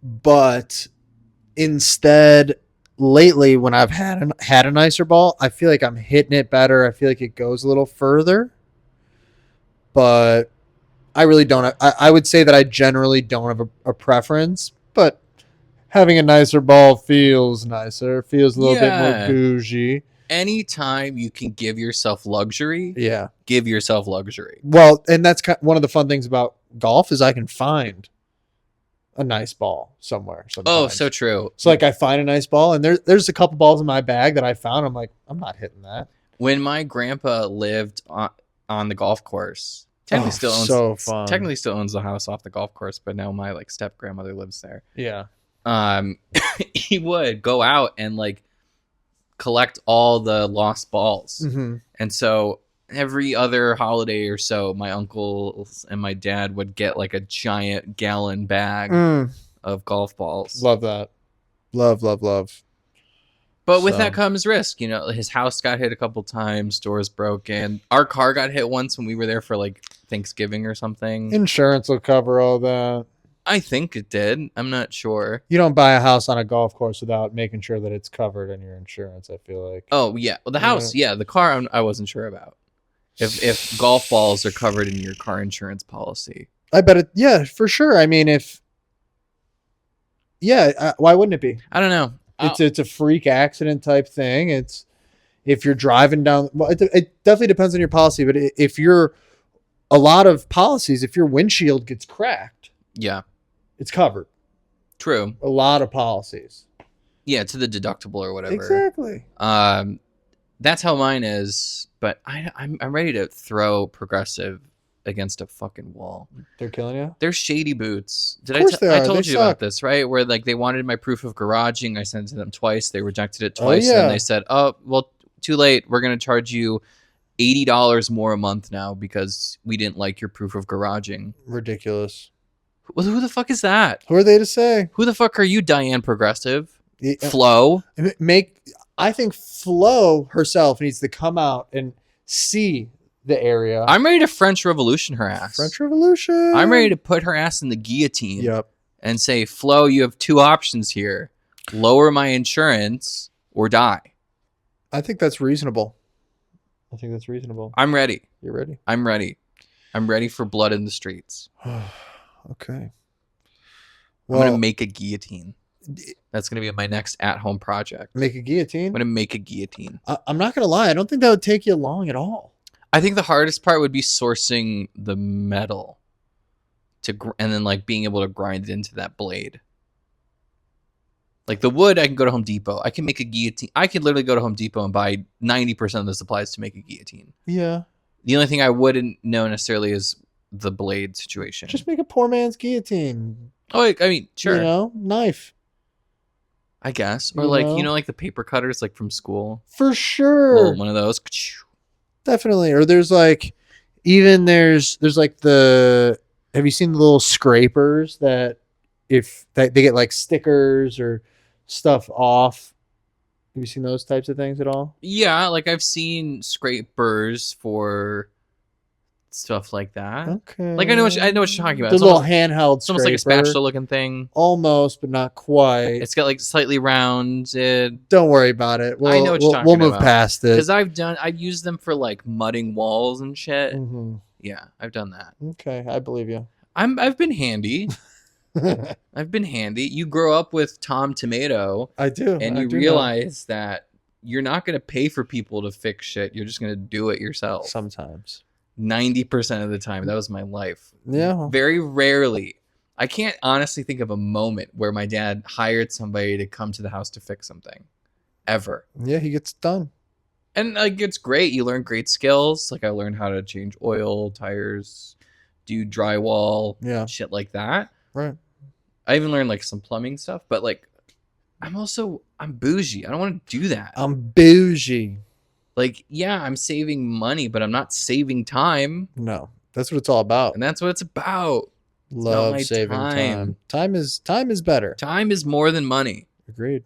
But instead, lately, when I've had a nicer ball, I feel like I'm hitting it better. I feel like it goes a little further. But I really don't. I would say that I generally don't have a preference. But having a nicer ball feels nicer. Feels a little bit more bougie. Anytime you can give yourself luxury, give yourself luxury. Well, and that's one of the fun things about golf is I can find a nice ball somewhere. Sometimes. Oh, so true. So like I find a nice ball, and there's a couple balls in my bag that I found. I'm like, I'm not hitting that. When my grandpa lived on the golf course, technically still owns the house off the golf course, but now my like step grandmother lives there. Yeah. He would go out and like collect all the lost balls. Mm-hmm. And so every other holiday or so, my uncles and my dad would get like a giant gallon bag of golf balls. Love that. Love. But with that comes risk. You know, his house got hit a couple times, doors broken. Our car got hit once when we were there for like Thanksgiving or something. Insurance will cover all that. I think it did. I'm not sure. You don't buy a house on a golf course without making sure that it's covered in your insurance, I feel like. Oh, yeah. Well, the house, yeah. The car, I wasn't sure about. If golf balls are covered in your car insurance policy. I bet it, yeah, for sure. I mean, why wouldn't it be? I don't know. It's a freak accident type thing. It's if you're driving down, well, it definitely depends on your policy, but if you're a lot of policies, if your windshield gets cracked, yeah, it's covered. True. A lot of policies. Yeah, to the deductible or whatever. Exactly. That's how mine is, but I'm ready to throw Progressive against a fucking wall. They're killing you? They're shady boots. I told you about this, right? Where like they wanted my proof of garaging. I sent it to them twice. They rejected it twice. And they said, oh, well, too late. We're going to charge you $80 more a month now because we didn't like your proof of garaging. Ridiculous. Well, who the fuck is that? Who are they to say? Who the fuck are you, Diane Progressive? Flo? I think Flo herself needs to come out and see the area. I'm ready to French Revolution her ass. French Revolution. I'm ready to put her ass in the guillotine. Yep. And say, Flo, you have two options here. Lower my insurance or die. I think that's reasonable. I'm ready. You're ready? I'm ready. I'm ready for blood in the streets. Okay. Well, I'm going to make a guillotine. That's going to be my next at-home project. Make a guillotine? I'm going to make a guillotine. I'm not going to lie. I don't think that would take you long at all. I think the hardest part would be sourcing the metal and then like being able to grind it into that blade. Like the wood, I can go to Home Depot. I can make a guillotine. I could literally go to Home Depot and buy 90% of the supplies to make a guillotine. Yeah. The only thing I wouldn't know necessarily is the blade situation. Just make a poor man's guillotine. Oh, I mean, sure. You know, knife. I guess. Or like the paper cutters like from school. For sure. One of those. Definitely. Or there's like like have you seen the little scrapers that they get like stickers or stuff off? Have you seen those types of things at all? Yeah, like I've seen scrapers for stuff like that. Okay. Like I know what you're talking about. The little handheld It's almost like a spatula looking thing. Almost, but not quite. It's got like slightly rounded. Don't worry about it. I know what you're talking about. We'll move past it. Because I've used them for like mudding walls and shit. Mm-hmm. Yeah, I've done that. Okay, I believe you. I've been handy. I've been handy. You grow up with Tom Tomato. I do. And you realize that you're not going to pay for people to fix shit. You're just going to do it yourself. Sometimes. 90% of the time. That was my life. Yeah. Very rarely. I can't honestly think of a moment where my dad hired somebody to come to the house to fix something. Ever. Yeah, he gets done. And like it's great. You learn great skills. Like I learned how to change oil, tires, do drywall, Yeah. shit like that. Right. I even learned like some plumbing stuff, but like I'm bougie. I don't want to do that. I'm bougie. Like, yeah, I'm saving money, but I'm not saving time. No, that's what it's all about. And that's what it's about. Love saving time. Time is better. Time is more than money. Agreed.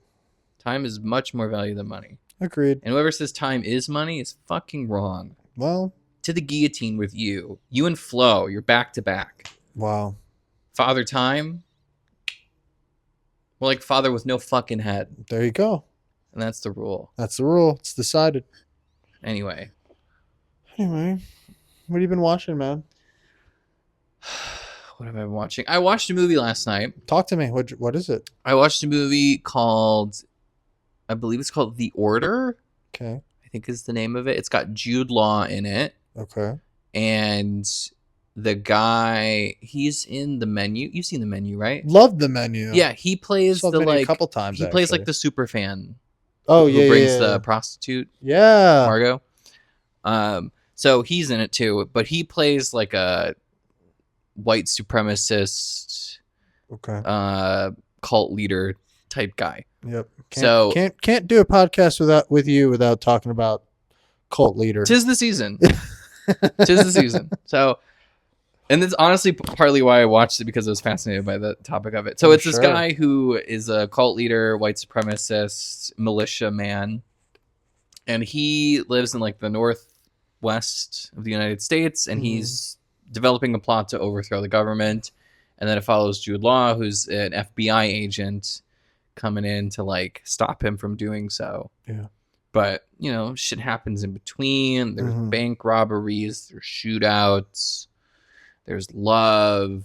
Time is much more value than money. Agreed. And whoever says time is money is fucking wrong. Well, to the guillotine with you. You and Flo, you're back to back. Wow. Father Time. Well, like father with no fucking head. There you go. And that's the rule. That's the rule. It's decided. Anyway, what have you been watching, man? What have I been watching? I watched a movie last night. Talk to me. What is it? I watched a movie called, I believe it's called The Order. Okay. I think is the name of it. It's got Jude Law in it. Okay. And the guy, he's in The Menu. You've seen The Menu, right? Love The Menu. Yeah, he plays the like a couple times. He plays like the super fan. Oh yeah, who brings the prostitute. Yeah, Margot. So he's in it too, but he plays like a white supremacist, cult leader type guy. Yep. Can't do a podcast with you without talking about cult leader. Tis the season. Tis the season. So, and that's honestly partly why I watched it, because I was fascinated by the topic of it. So it's this guy who is a cult leader, white supremacist, militia man, and he lives in like the northwest of the United States, and he's developing a plot to overthrow the government. And then it follows Jude Law, who's an FBI agent coming in to like stop him from doing so. Yeah. But, you know, shit happens in between. There's bank robberies, there's shootouts, there's love.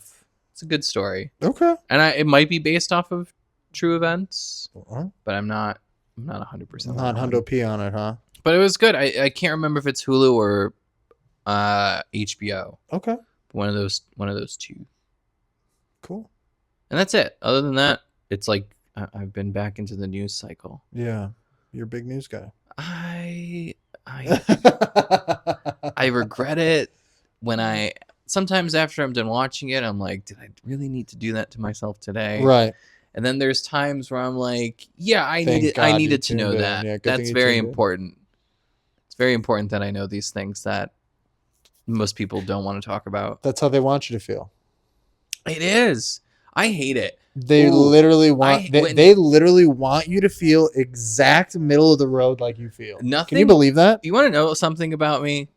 It's a good story. Okay. And it might be based off of true events, but I'm not 100%. Not Hundo P on it, huh? But it was good. I can't remember if it's Hulu or HBO. Okay. One of those two. Cool. And that's it. Other than that, it's like I've been back into the news cycle. Yeah. You're a big news guy. I regret it when sometimes after I'm done watching it, I'm like, did I really need to do that to myself today? Right. And then there's times where I'm like, yeah, I needed to know that. Yeah, that's very important. It's very important that I know these things that most people don't want to talk about. That's how they want you to feel. It is. I hate it. They literally want they literally want you to feel exact middle of the road like you feel. Nothing. Can you believe that? You want to know something about me?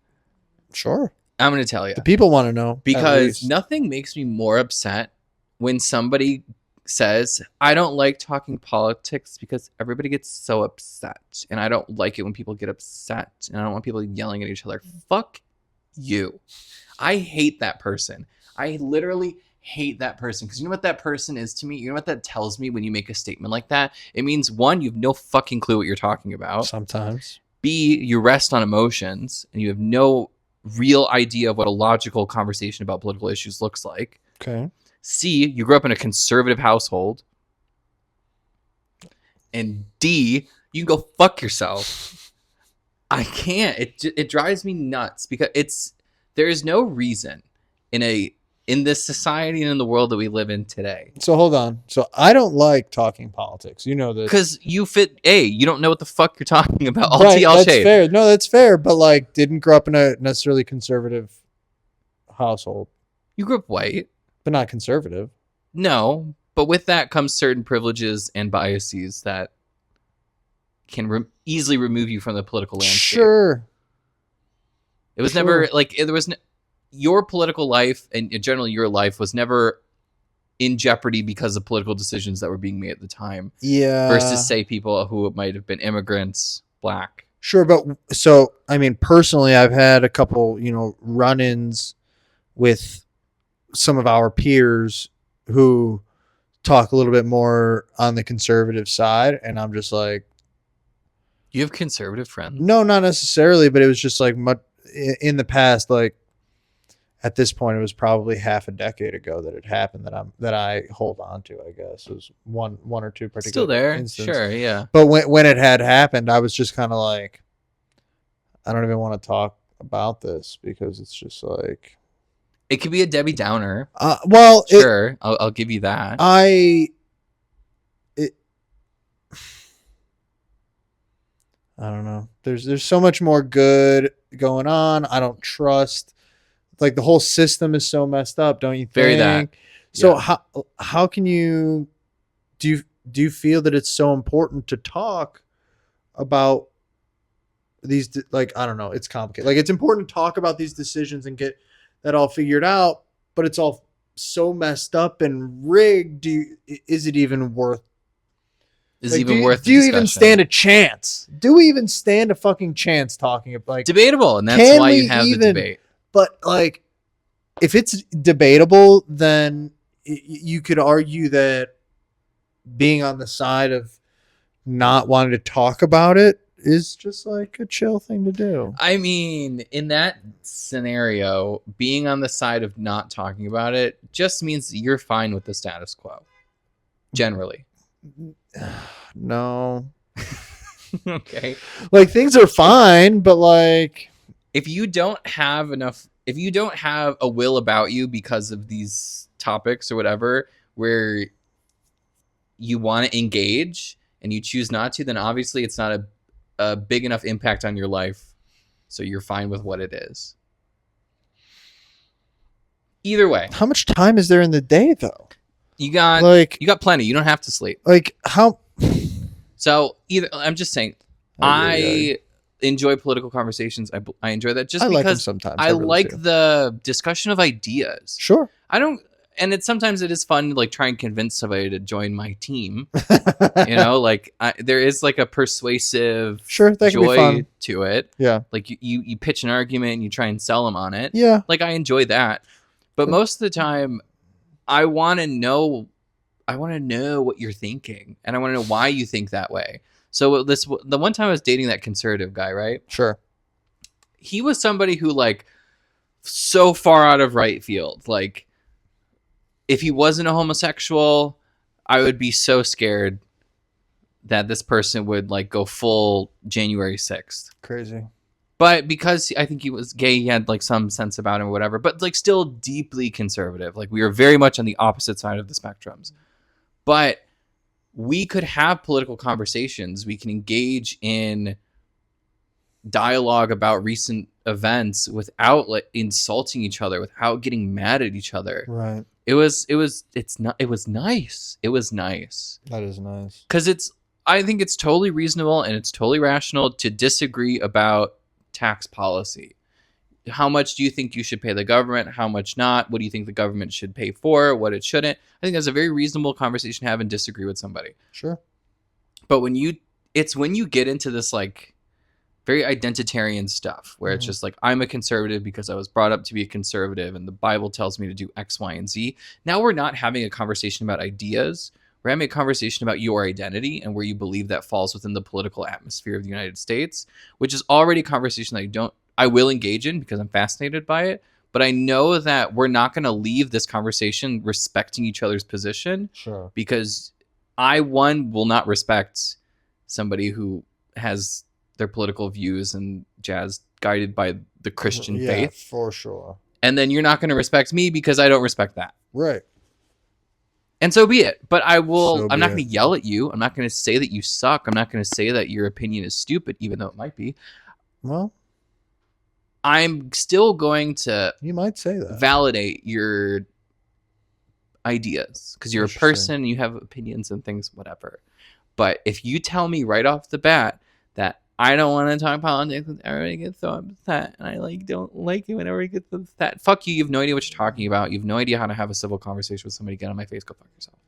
Sure. I'm going to tell you. The people want to know. Because nothing makes me more upset when somebody says, I don't like talking politics because everybody gets so upset. And I don't like it when people get upset. And I don't want people yelling at each other. Fuck you. I hate that person. I literally hate that person, because you know what that person is to me? You know what that tells me when you make a statement like that? It means, one, you have no fucking clue what you're talking about. Sometimes. B, you rest on emotions and you have no real idea of what a logical conversation about political issues looks like. Okay. C, you grew up in a conservative household. And D, you can go fuck yourself. I can't. It drives me nuts, because there is no reason in this society and in the world that we live in today. So hold on. So I don't like talking politics. You know this. Because you don't know what the fuck you're talking about. That's fair. No, that's fair. But like, didn't grow up in a necessarily conservative household. You grew up white. But not conservative. No. But with that comes certain privileges and biases that can easily remove you from the political landscape. Sure. It was never like, there was your political life and generally your life was never in jeopardy because of political decisions that were being made at the time. Yeah. Versus, say, people who might have been immigrants, black. Sure, but so, I mean, personally, I've had a couple, run-ins with some of our peers who talk a little bit more on the conservative side, and I'm just like... You have conservative friends? No, not necessarily, but it was just like in the past, like, at this point, it was probably half a decade ago that it happened that I hold on to. I guess it was one or two particular. Still there, instances. Sure, yeah. But when it had happened, I was just kind of like, I don't even want to talk about this, because it's just like, It could be a Debbie Downer. Well, sure, I'll give you that. I don't know. There's so much more good going on. I don't trust. Like the whole system is so messed up, don't you think? Very that. So how can you do you feel that it's so important to talk about these, like, I don't know, it's complicated. Like, it's important to talk about these decisions and get that all figured out, but it's all so messed up and rigged. Is it even worth? Do you even stand a chance? Do we even stand a fucking chance talking about, like, debatable? And that's why you have the debate. But like, if it's debatable, then you could argue that being on the side of not wanting to talk about it is just like a chill thing to do. I mean, in that scenario, being on the side of not talking about it just means you're fine with the status quo. Generally. No. Okay. Like, things are fine, but like, if you don't have a will about you because of these topics or whatever, where you want to engage and you choose not to, then obviously it's not a big enough impact on your life, so you're fine with what it is. Either way. How much time is there in the day, though? You got plenty. You don't have to sleep. Like, how? So I'm just saying, I enjoy political conversations. I enjoy that just because like them sometimes. I really like the discussion of ideas. Sure. And sometimes it is fun to like try and convince somebody to join my team. You know, like there is like a persuasive joy to it. Yeah. Like you pitch an argument and you try and sell them on it. Yeah. Like I enjoy that. But most of the time I want to know what you're thinking, and I want to know why you think that way. So the one time I was dating that conservative guy, right? Sure. He was somebody who, like, so far out of right field. Like, if he wasn't a homosexual, I would be so scared that this person would, like, go full January 6th. Crazy. But because I think he was gay, he had, like, some sense about him or whatever, but, like, still deeply conservative. Like, we were very much on the opposite side of the spectrums. But we could have political conversations. We can engage in dialogue about recent events without, like, insulting each other, without getting mad at each other. Right. It was nice. It was nice. That is nice. Because I think it's totally reasonable and it's totally rational to disagree about tax policy. How much do you think you should pay the government? How much not? What do you think the government should pay for? What it shouldn't? I think that's a very reasonable conversation to have and disagree with somebody. Sure. But when you get into this, like, very identitarian stuff where it's just like, I'm a conservative because I was brought up to be a conservative and the Bible tells me to do X, Y, and Z. Now we're not having a conversation about ideas. We're having a conversation about your identity and where you believe that falls within the political atmosphere of the United States, which is already a conversation that I will engage in because I'm fascinated by it. But I know that we're not going to leave this conversation respecting each other's position. Sure. Because I will not respect somebody who has their political views and jazz guided by the Christian faith. For sure. And then you're not going to respect me because I don't respect that. Right. And so be it. But I'm not going to yell at you. I'm not going to say that you suck. I'm not going to say that your opinion is stupid, even though it might be. Well, I'm still going to you might say that validate your ideas because you're a person and you have opinions and things, whatever. But if you tell me right off the bat that I don't want to talk politics and everybody gets so upset and I don't like it when everybody gets upset, fuck you. You have no idea what you're talking about. You have no idea how to have a civil conversation with somebody. Get on my face. Go fuck yourself.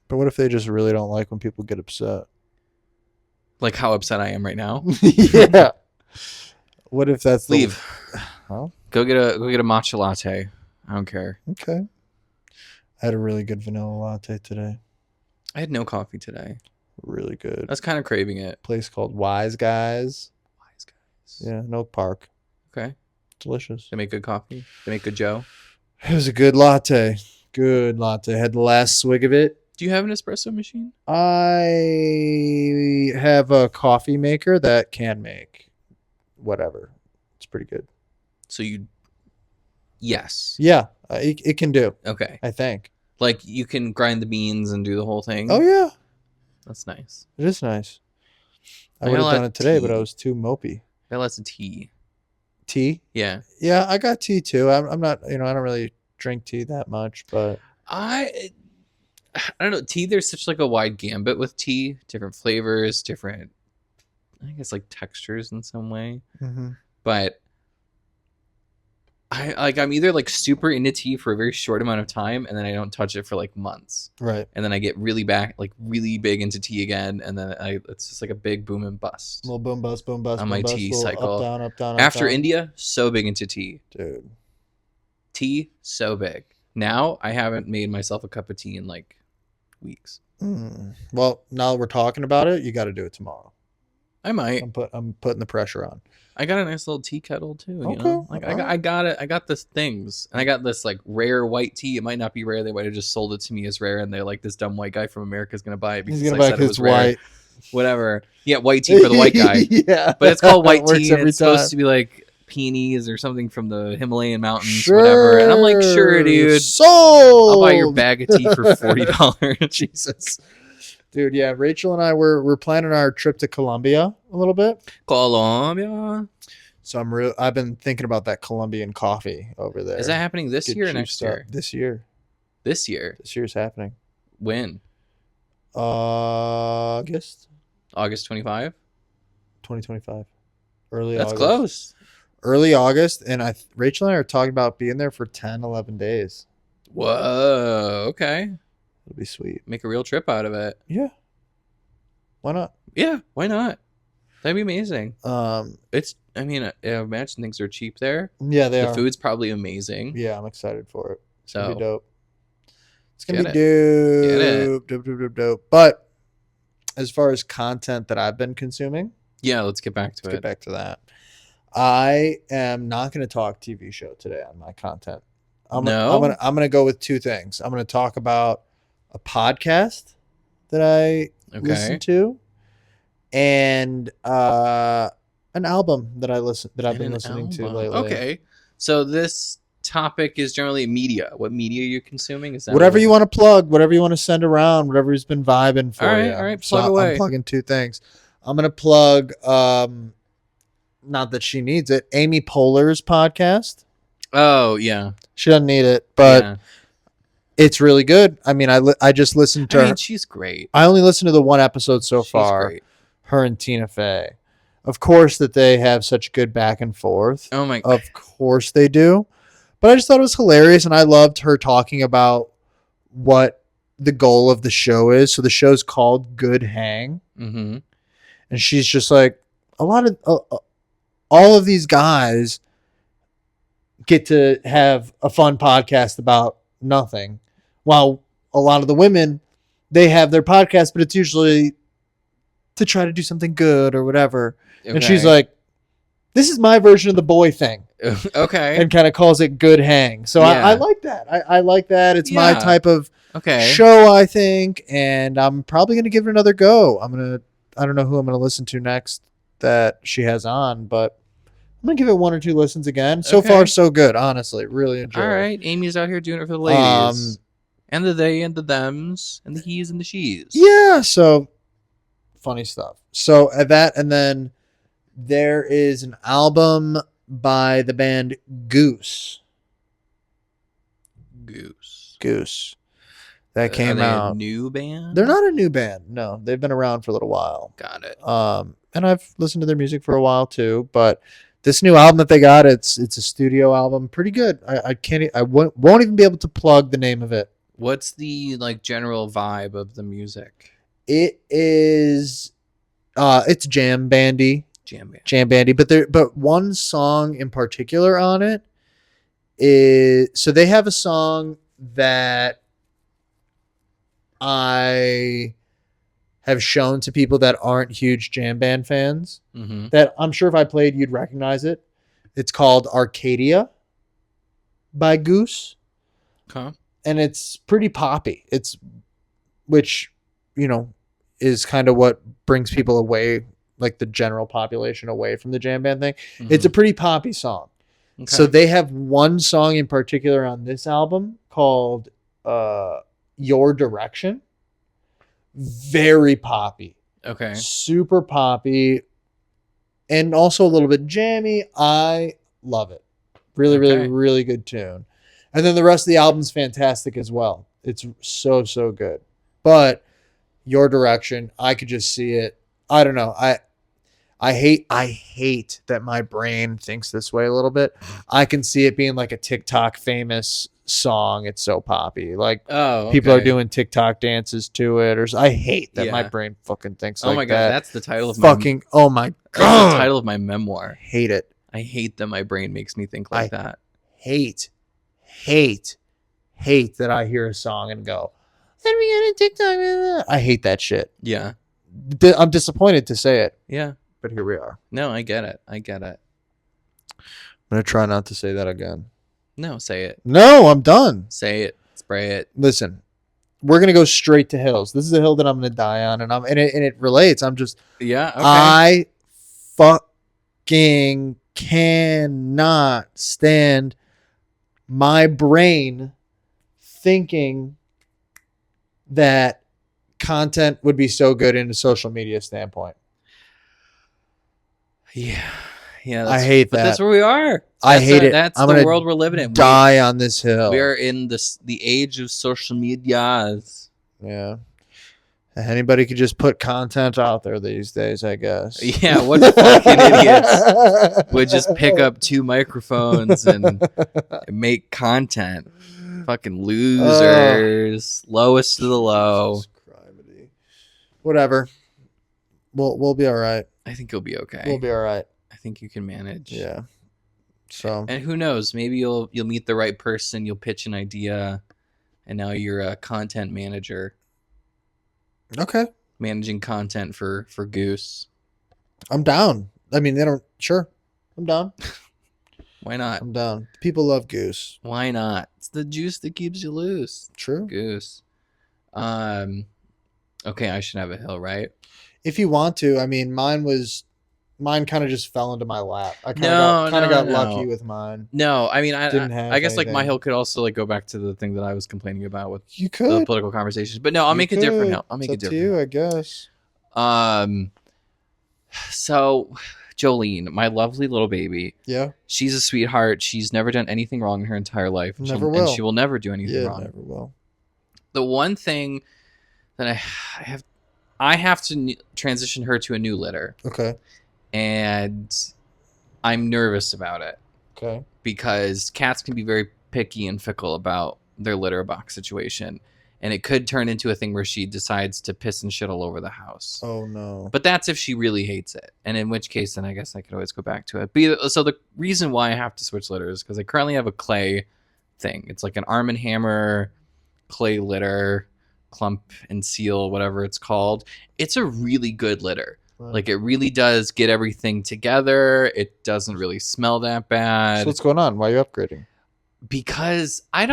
But what if they just really don't like when people get upset? Like how upset I am right now? Yeah. What if that's leave? Well, go get a matcha latte. I don't care. Okay. I had a really good vanilla latte today. I had no coffee today. Really good. I was kind of craving it. Place called Wise Guys. Wise Guys. Yeah, in Oak Park. Okay. Delicious. They make good coffee. They make good Joe. It was a good latte. Good latte. Had the last swig of it. Do you have an espresso machine? I have a coffee maker that can make whatever. It's pretty good. So you Yes. Yeah, it can do. Okay. I think. Like you can grind the beans and do the whole thing. Oh yeah, that's nice. It is nice. I I would got have a done it today, but I tea. was too mopey. I got lots of tea. Tea? Yeah. Yeah, I got tea too. I'm not, I don't really drink tea that much, but I don't know. Tea, there's such like a wide gambit with tea. Different flavors, different, I guess, like textures in some way. mm-hmm. But I'm either like super into tea for a very short amount of time, and then I don't touch it for like months. Right. And then I get really big into tea again, and then it's just like a big boom and bust. Little boom bust on my tea cycle. Up, down, After up, down. India, so big into tea. Dude. Tea, so big. Now I haven't made myself a cup of tea in like weeks. Well, now that we're talking about it, you got to do it tomorrow. I might. I'm putting the pressure on. I got a nice little tea kettle too. You Okay. know, like I got it. I got this things, and I got this like rare white tea. It might not be rare. They might have just sold it to me as rare, and they're like, this dumb white guy from America is gonna buy it because he's gonna buy it was rare. White. Whatever. Yeah, white tea for the white guy. Yeah, but it's called white tea. And it's time. supposed to be like peonies or something from the Himalayan mountains, whatever. And I'm like, sure, dude. Sold. I'll buy your bag of tea for $40. Jesus. Dude, yeah, Rachel and I we're planning our trip to Colombia a little bit. Colombia. So I've been thinking about that Colombian coffee over there. Is that happening this year or next year? This year. This year. This year's happening. When? August 25? 2025. Early That's August. close. Early August, and Rachel and I are talking about being there for 10, 11 days. Whoa, okay. It'll be sweet. Make a real trip out of it. Yeah. Why not? Yeah, why not? That'd be amazing. I imagine things are cheap there. Yeah, they are. The food's probably amazing. Yeah, I'm excited for it. It's So gonna be dope. It's gonna be dope. But as far as content that I've been consuming, yeah, let's get back to it. Get back to that. I am not going to talk TV show today on my content. I'm gonna go with two things. I'm gonna talk about a podcast that I listen to, and an album that I've been listening to lately. Okay, so this topic is generally media. What media you're consuming? Is that whatever you want to plug, whatever you want to send around, whatever's been vibing for you. All right, plug away. I'm plugging two things. I'm gonna plug, not that she needs it, Amy Poehler's podcast. Oh yeah, she doesn't need it, but it's really good. I mean, I just listened to her. She's great. I only listened to the one episode so far. Great. Her and Tina Fey. Of course that they have such good back and forth. Oh my God. Of course they do. But I just thought it was hilarious, and I loved her talking about what the goal of the show is. So the show's called Good Hang. Mm-hmm. And she's just like, all of these guys get to have a fun podcast about nothing, while a lot of the women, they have their podcast, but it's usually to try to do something good or whatever. Okay. And she's like, this is my version of the boy thing. Okay. And kind of calls it Good Hang. So I like that. I like that. It's my type of show, I think. And I'm probably going to give it another go. I don't know who I'm going to listen to next that she has on, but I'm going to give it one or two listens again. So far, so good. Honestly, really enjoy it. All right. Amy's out here doing it for the ladies. And the they and the thems and the he's and the she's. Yeah. So funny stuff. So that, and then there is an album by the band Goose. That came out. A new band? They're not a new band. No, they've been around for a little while. Got it. And I've listened to their music for a while too. But this new album that they got, it's a studio album. Pretty good. I won't even be able to plug the name of it. What's the general vibe of the music? It is. It's jam bandy. But one song in particular on it is, so they have a song that I have shown to people that aren't huge jam band fans, that I'm sure if I played, you'd recognize it. It's called Arcadia by Goose. Okay. And it's pretty poppy. Which, is kind of what brings people away, like the general population away from the jam band thing. It's a pretty poppy song. Okay. So they have one song in particular on this album called Your Direction. Very poppy. Okay. Super poppy. And also a little bit jammy. I love it. Really, really, really good tune. And then the rest of the album's fantastic as well. It's so, so good. But Your Direction, I could just see it. I don't know. I hate that my brain thinks this way a little bit. I can see it being like a TikTok famous song. It's so poppy. Like people are doing TikTok dances to it. Or I hate that my brain fucking thinks like that. Oh my god, that's the title of fucking. Oh my god, that's the title of my memoir. Hate it. I hate that my brain makes me think like that. Hate that I hear a song and go, let me get a TikTok. I hate that shit. Yeah. I'm disappointed to say it. Yeah. But here we are. No, I get it. I'm going to try not to say that again. No, say it. No, I'm done. Say it. Spray it. Listen, we're going to go straight to hills. This is a hill that I'm going to die on, and it relates. I'm just... Yeah, okay. I fucking cannot stand my brain thinking that content would be so good in a social media standpoint. Yeah, I hate that. But that's where we are. I hate it. That's the world we're living in. Die on this hill. We are in the age of social medias. Yeah. Anybody could just put content out there these days, I guess. Yeah, what fucking idiots would just pick up 2 microphones and make content. Fucking losers. Lowest of the low. Whatever. We'll be all right. I think you'll be okay. We'll be all right. I think you can manage. Yeah. So. And who knows? Maybe you'll meet the right person. You'll pitch an idea, and now you're a content manager. Okay. Managing content for Goose. I'm down. I mean, they don't. Sure. I'm down. Why not? I'm down. People love Goose. Why not? It's the juice that keeps you loose. True. Goose. Okay, I should have a hill, right? If you want to. I mean, mine kind of just fell into my lap. I kind of got lucky with mine. No, I mean, I guess like my hill could also like go back to the thing that I was complaining about with the political conversations. But no, I'll make a different hill. I'll make a different hill. I guess. So Jolene, my lovely little baby. Yeah. She's a sweetheart. She's never done anything wrong in her entire life. And she will never do anything wrong. Never will. The one thing that I have to transition her to a new litter. Okay. And I'm nervous about it. Okay. Because cats can be very picky and fickle about their litter box situation. And it could turn into a thing where she decides to piss and shit all over the house. Oh, no. But that's if she really hates it. And in which case, then I guess I could always go back to it. So the reason why I have to switch litters is because I currently have a clay thing. It's like an Arm & Hammer clay litter, clump and seal, whatever it's called. It's a really good litter. Right. Like, it really does get everything together. It doesn't really smell that bad. So what's going on? Why are you upgrading? Because I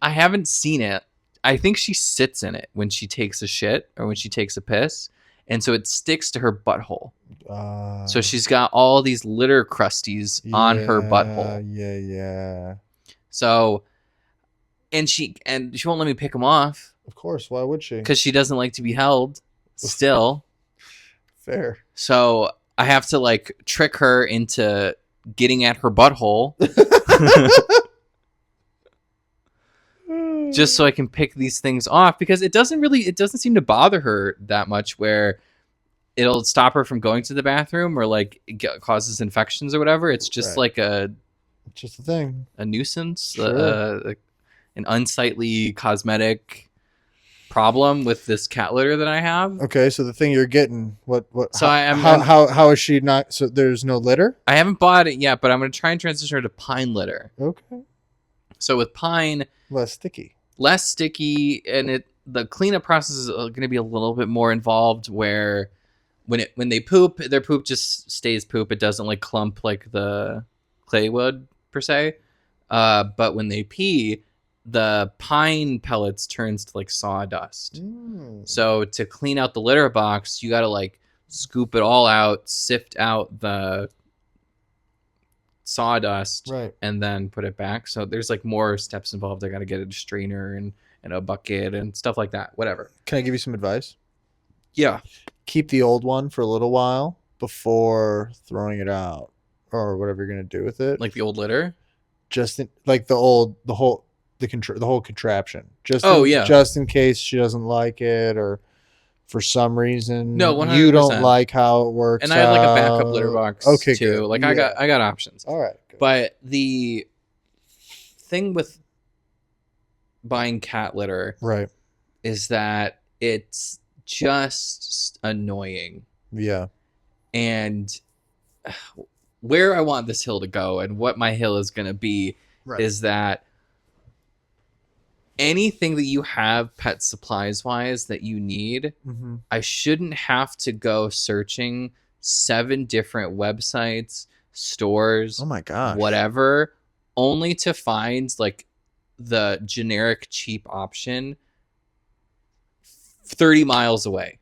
haven't seen it. I think she sits in it when she takes a shit or when she takes a piss. And so it sticks to her butthole. So she's got all these litter crusties on her butthole. Yeah. So, and she won't let me pick them off. Of course. Why would she? Because she doesn't like to be held still. Fair. So I have to like trick her into getting at her butthole. Just so I can pick these things off, because it doesn't seem to bother her that much where it'll stop her from going to the bathroom or like it causes infections or whatever. It's just like just a thing, a nuisance, sure. An unsightly cosmetic problem with this cat litter that I have. Okay, so the thing you're getting, what? So how is she not? So there's no litter? I haven't bought it yet, but I'm going to try and transition her to pine litter. Okay. So with pine, less sticky, and the cleanup process is going to be a little bit more involved. Where when they poop, their poop just stays poop. It doesn't like clump like the clay would per se. But when they pee, the pine pellets turns to like sawdust. So to clean out the litter box, you got to like scoop it all out, sift out the sawdust, Right. and then put it back. So there's like more steps involved. I got to get a strainer and a bucket and stuff like that. Whatever. Can I give you some advice? Yeah. Keep the old one for a little while before throwing it out or whatever you're going to do with it. Like the old litter? Like the whole contraption. Yeah. Just in case she doesn't like it or for some reason No, 100%. you don't like how it works. And I have like a backup litter box too. Good. Like I got options. All right. Good. But the thing with buying cat litter right is that it's just annoying. Yeah. And where I want this hill to go and what my hill is going to be is that anything that you have pet supplies wise that you need, I shouldn't have to go searching 7 different websites, stores, oh my gosh, whatever, only to find like the generic cheap option 30 miles away.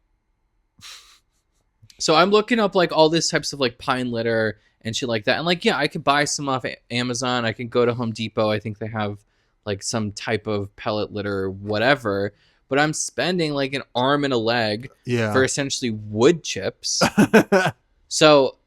So I'm looking up like all these types of like pine litter and shit like that. And like, yeah, I could buy some off Amazon. I can go to Home Depot. I think they have like some type of pellet litter or whatever. But I'm spending like an arm and a leg for essentially wood chips. So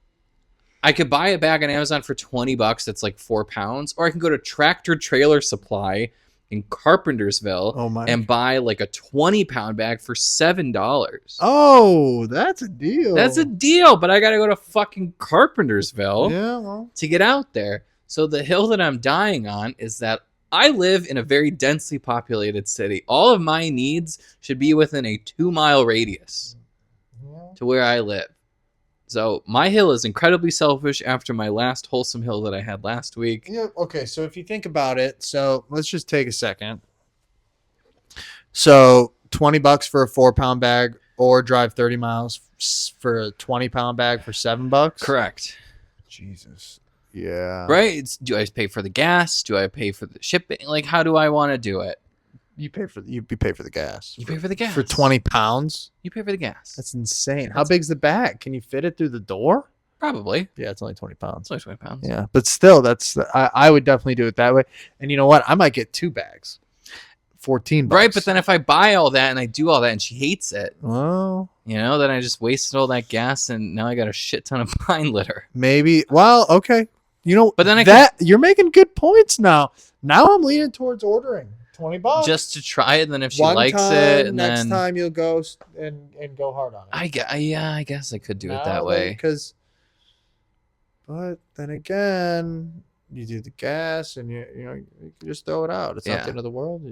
I could buy a bag on Amazon for $20. That's like 4 pounds. Or I can go to Tractor Trailer Supply in Carpentersville and buy like a 20-pound bag for $7. Oh, that's a deal. That's a deal, but I gotta go to fucking Carpentersville to get out there. So the hill that I'm dying on is that I live in a very densely populated city. All of my needs should be within a 2-mile radius to where I live. So my hill is incredibly selfish after my last wholesome hill that I had last week. Yeah. Okay. So if you think about it, so let's just take a second. So $20 for a 4-pound bag, or drive 30 miles for a 20-pound bag for $7. Correct. Jesus. Yeah. Right. Do I pay for the gas? Do I pay for the shipping? Like, how do I want to do it? You pay for the gas. You pay for the gas for 20 pounds. You pay for the gas. That's insane. How big's the bag? Can you fit it through the door? Probably. Yeah, it's only 20 pounds. It's only 20 pounds. Yeah, but still, I would definitely do it that way. And you know what? I might get 2 bags. $14. Right, but then if I buy all that and I do all that and she hates it, well, then I just wasted all that gas and now I got a shit ton of pine litter. Maybe. Well, okay. But then you're making good points now. Now I'm leaning towards ordering $20 just to try it. And then if she likes it, and next time you'll go and go hard on it. I guess I could do it that way. But then again, you do the gas and you just throw it out. It's not the end of the world.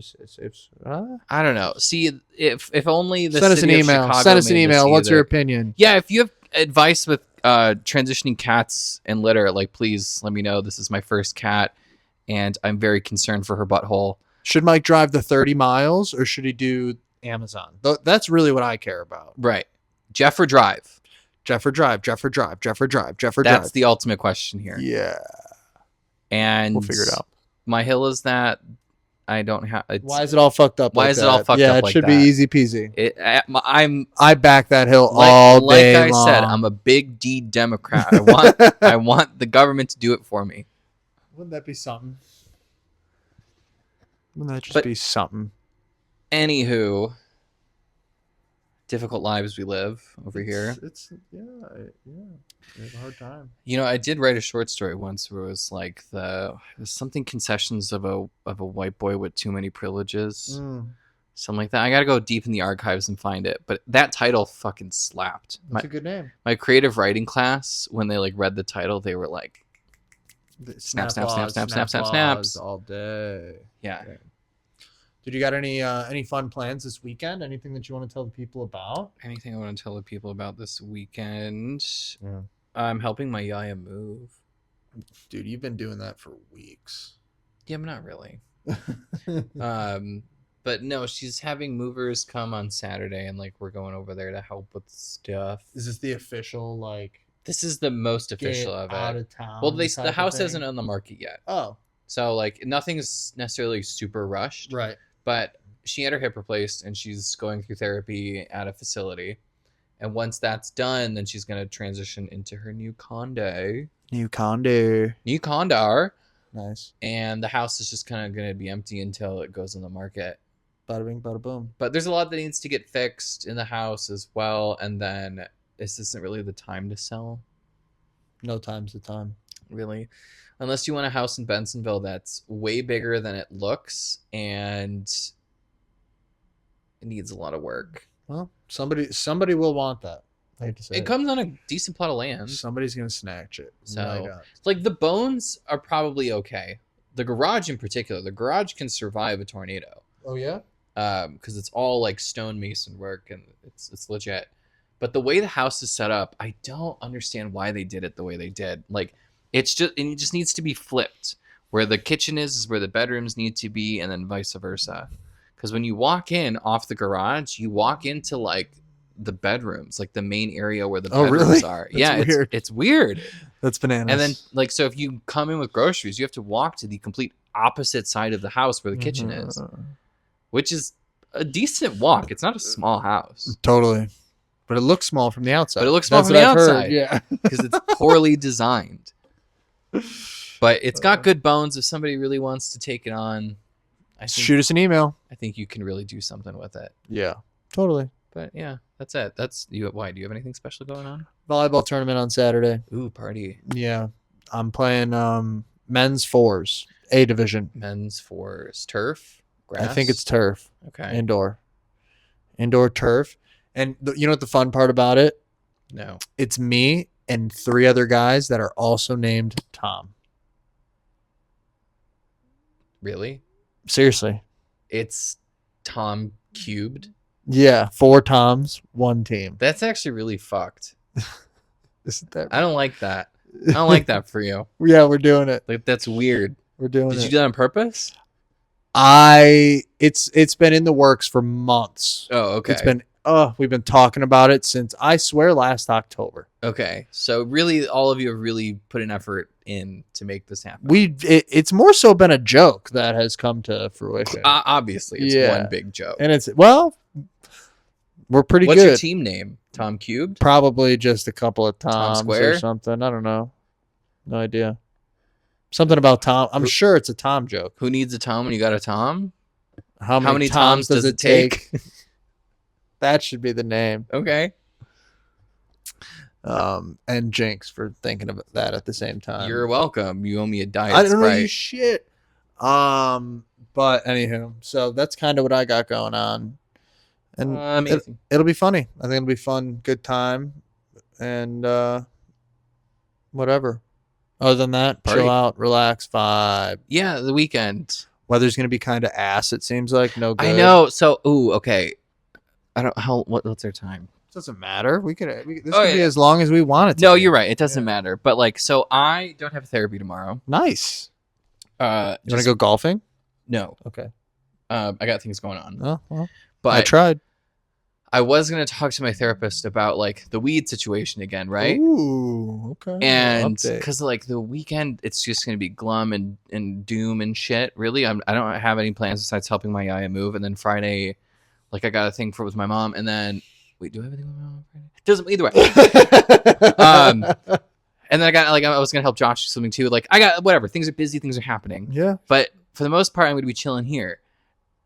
I don't know. See, if only the send us an email. Send us an email. What's your opinion? Yeah, if you have advice with transitioning cats and litter, like please let me know. This is my first cat, and I'm very concerned for her butthole. Should Mike drive the 30 miles or should he do Amazon? That's really what I care about. Right. Jeff or drive? Jeff or drive? Jeff or drive? Jeff or drive? Jeff or drive? That's the ultimate question here. Yeah. And we'll figure it out. My hill is that I don't have. Why is it all fucked up? Why is it all fucked up? Yeah, it should be easy peasy. I back that hill all day long. Like I said, I'm a big D Democrat. I want the government to do it for me. Wouldn't that be something? Wouldn't that just be something? Anywho, difficult lives we live over here. We have a hard time. I did write a short story once where it was like it was something concessions of a white boy with too many privileges. Something like that. I gotta go deep in the archives and find it. But that title fucking slapped. That's a good name. My creative writing class, when they read the title, they were like, snap, snaps all day. Yeah. Did you got any fun plans this weekend? Anything that you want to tell the people about? Anything I want to tell the people about this weekend? Yeah. I'm helping my Yaya move. Dude, you've been doing that for weeks. Yeah, but not really. But no, she's having movers come on Saturday, and we're going over there to help with stuff. Is this the official This is the most official of it. Out of town. Well, the house isn't on the market yet. Oh. So nothing's necessarily super rushed. Right. But she had her hip replaced and she's going through therapy at a facility. And once that's done, then she's going to transition into her new condo. New condo. Nice. And the house is just kind of going to be empty until it goes on the market. Bada bing, bada boom. But there's a lot that needs to get fixed in the house as well. And then this isn't really the time to sell. No time's the time. Really. Unless you want a house in Bensonville that's way bigger than it looks and it needs a lot of work. Well, somebody will want that. I hate to say it comes on a decent plot of land. Somebody's going to snatch it. So, like, the bones are probably okay. The garage in particular, the garage can survive a tornado. Oh, yeah? Because it's all, like, stone mason work, and it's legit. But the way the house is set up, I don't understand why they did it the way they did. Like, it just needs to be flipped. Where the kitchen is where the bedrooms need to be, and then vice versa. Because when you walk in off the garage, you walk into, like, the bedrooms, like the main area where the bedrooms are. That's weird. It's weird. That's bananas. And then, like, so if you come in with groceries, you have to walk to the complete opposite side of the house where the kitchen is, which is a decent walk. It's not a small house. Totally. But it looks small from the outside. From the outside. Yeah. Because it's poorly designed. But it's got good bones. If somebody really wants to take it on, shoot us an email. I think you can really do something with it. Yeah. Totally. But yeah, that's it. That's you. Why? Do you have anything special going on? Volleyball tournament on Saturday. Ooh, party. Yeah. I'm playing men's fours, A division. Men's fours. Turf? Grass? I think it's turf. Okay. Indoor turf. And you know what the fun part about it? No. It's me and 3 other guys that are also named Tom. Really? Seriously. It's Tom cubed? Yeah, 4 Toms, 1 team. That's actually really fucked. Isn't that? I don't like that. I don't like that for you. Yeah, we're doing it. Like, that's weird. We're doing it. Did you do that on purpose? It's been in the works for months. Oh, okay. We've been talking about it since, I swear, last October. Okay. So really, all of you have really put an effort in to make this happen. It's more so been a joke that has come to fruition. Obviously, it's one big joke. And we're pretty What's good. What's your team name? Tom Cubed? Probably just a couple of Toms Tom Square? Or something. I don't know. No idea. Something about Tom. I'm sure it's a Tom joke. Who needs a Tom when you got a Tom? How many Toms does it take? That should be the name. Okay. And Jinx for thinking of that at the same time. You're welcome. You owe me a diet. I don't know you shit. But anywho, so that's kind of what I got going on. And it'll be funny. I think it'll be fun, good time, and whatever. Other than that, chill out, relax, vibe. Yeah, the weekend. Weather's gonna be kind of ass. It seems like no good. I know. So, okay. I don't. What's our time? Doesn't matter. This could be as long as we want it to. No, you're right. It doesn't matter. But like, so I don't have therapy tomorrow. Nice. You want to go golfing? No. Okay. I got things going on. Oh, well. But I tried. I was going to talk to my therapist about like the weed situation again, right? Ooh, okay. And because like the weekend, it's just going to be glum and doom and shit. Really, I don't have any plans besides helping my yaya move. And then Friday, like I got a thing with my mom. And then wait, do I have anything with my mom on Friday? Doesn't either way. And then I was going to help Josh do something too. Like I got whatever. Things are busy. Things are happening. Yeah. But for the most part, I'm going to be chilling here.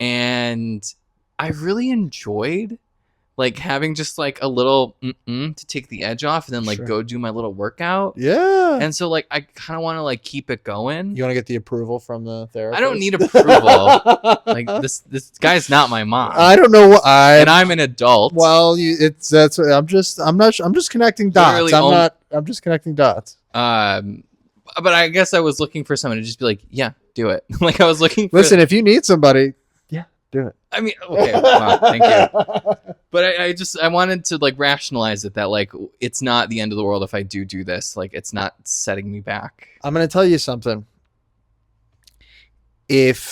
And I really enjoyed like having just like a little to take the edge off and then like go do my little workout. Yeah. And so like I kind of want to like keep it going. You want to get the approval from the therapist? I don't need approval. Like this guy's not my mom. I don't know what and I'm an adult. Well, I'm just connecting dots. I'm just connecting dots. But I guess I was looking for someone to just be like, yeah, do it. Like I was looking for Listen, if you need somebody, do it. I mean, okay, wow, thank you. But I wanted to like rationalize it that like it's not the end of the world if I do this. Like it's not setting me back. I'm gonna tell you something. In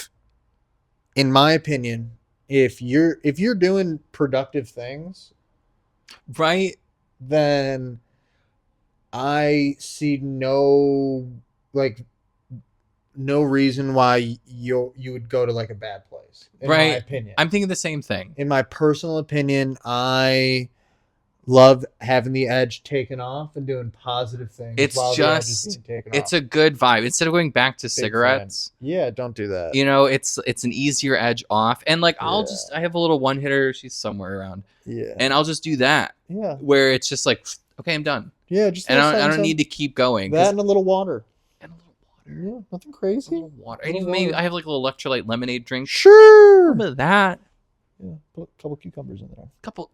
my opinion, if you're doing productive things, right, then I see no reason why you would go to like a bad place. In my opinion. I'm thinking the same thing. In my personal opinion, I love having the edge taken off and doing positive things. It's while the edge is just, being taken it's off. a good vibe. Instead of going back to Big cigarettes, Yeah, don't do that. you know, it's an easier edge off. And like, Yeah. I have a little one hitter. She's somewhere around. Yeah. And I'll just do that. Yeah. Where it's just like, okay, I'm done. Yeah, just And I don't need to keep going. that and a little water. And a little water. Yeah, nothing crazy. A little water. Little And maybe water. I have like a little electrolyte lemonade drink. A Sure. little bit of that. Yeah, put a couple cucumbers in there. Couple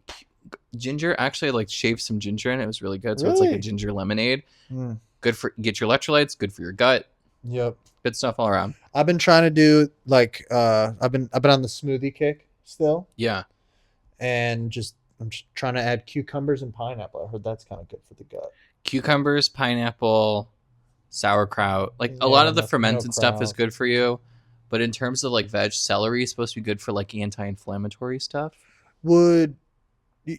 ginger. Actually, I like shaved some ginger in it. It was really good. So it's like a Really? ginger lemonade. Mm. Good for get your electrolytes. Good for your gut. Yep. Good stuff all around. I've been trying to do like I've been on the smoothie kick still, Yeah. and I'm just trying to add cucumbers and pineapple. I heard that's kind of good for the gut. Cucumbers, pineapple, sauerkraut. Like a lot of the no fermented stuff is kraut. good for you. But in terms of like veg, celery is supposed to be good for like anti-inflammatory stuff. Would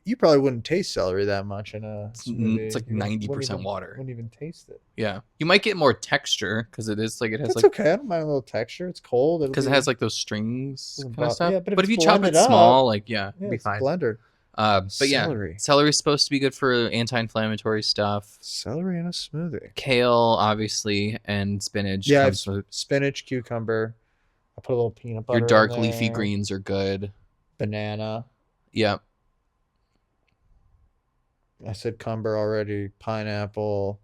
you probably wouldn't taste celery that much in a smoothie. It's like You wouldn't 90% even- water. Wouldn't even taste it. Yeah. You might get more texture because it is like it has That's like okay. I don't mind a little texture. It's cold. because it has like those strings Doesn't kind of bother- stuff. yeah, but but if if you it's chop it blended up, small, like yeah, it'd be it's a fine. blender. But yeah, Celery. celery is supposed to be good for anti-inflammatory stuff. Celery in a smoothie. Kale, obviously, and spinach. Yeah, comes with- spinach, cucumber. I put a little peanut butter. your dark in leafy there, greens are good. Banana. Yep. I said cumber already. Pineapple.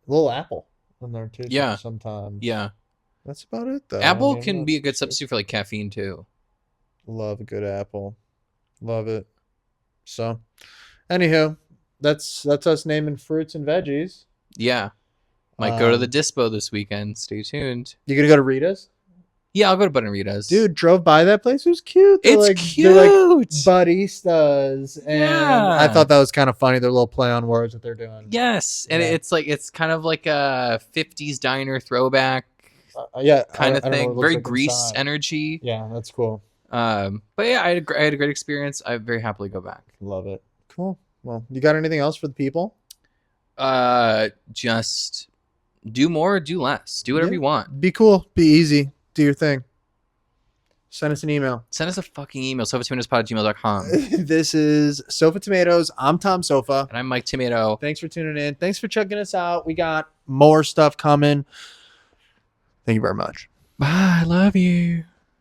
A little apple in there too. Yeah. Sometimes. Yeah. That's about it though. Apple I mean, can be a good that's- substitute for like caffeine too. Love a good apple. Love it. So, anywho, that's us naming fruits and veggies. Yeah. Might go to the Um, Dispo this weekend. Stay tuned. You gonna go to Rita's? Yeah, I'll go to Bud and Rita's. Dude, drove by that place. It was cute. They're it's like, cute. They're like baristas, and Yeah. I thought that was kind of funny. Their little play on words that they're doing. Yes, and Yeah. it's kind of like a 50s diner throwback Yeah, kind I of don't know what it thing. looks Very like grease inside. energy. Yeah, that's cool. But yeah, I had a great experience. I very happily go back. Love it. Cool. Well, you got anything else for the people? Just do more, do less, do whatever Yeah. you want. Be cool. Be easy. Do your thing. Send us an email. Send us a fucking email, sofatomatoespod@gmail.com. This is Sofa Tomatoes. I'm Tom Sofa. And I'm Mike Tomato. Thanks for tuning in. Thanks for checking us out. We got more stuff coming. Thank you very much. Bye, I love you.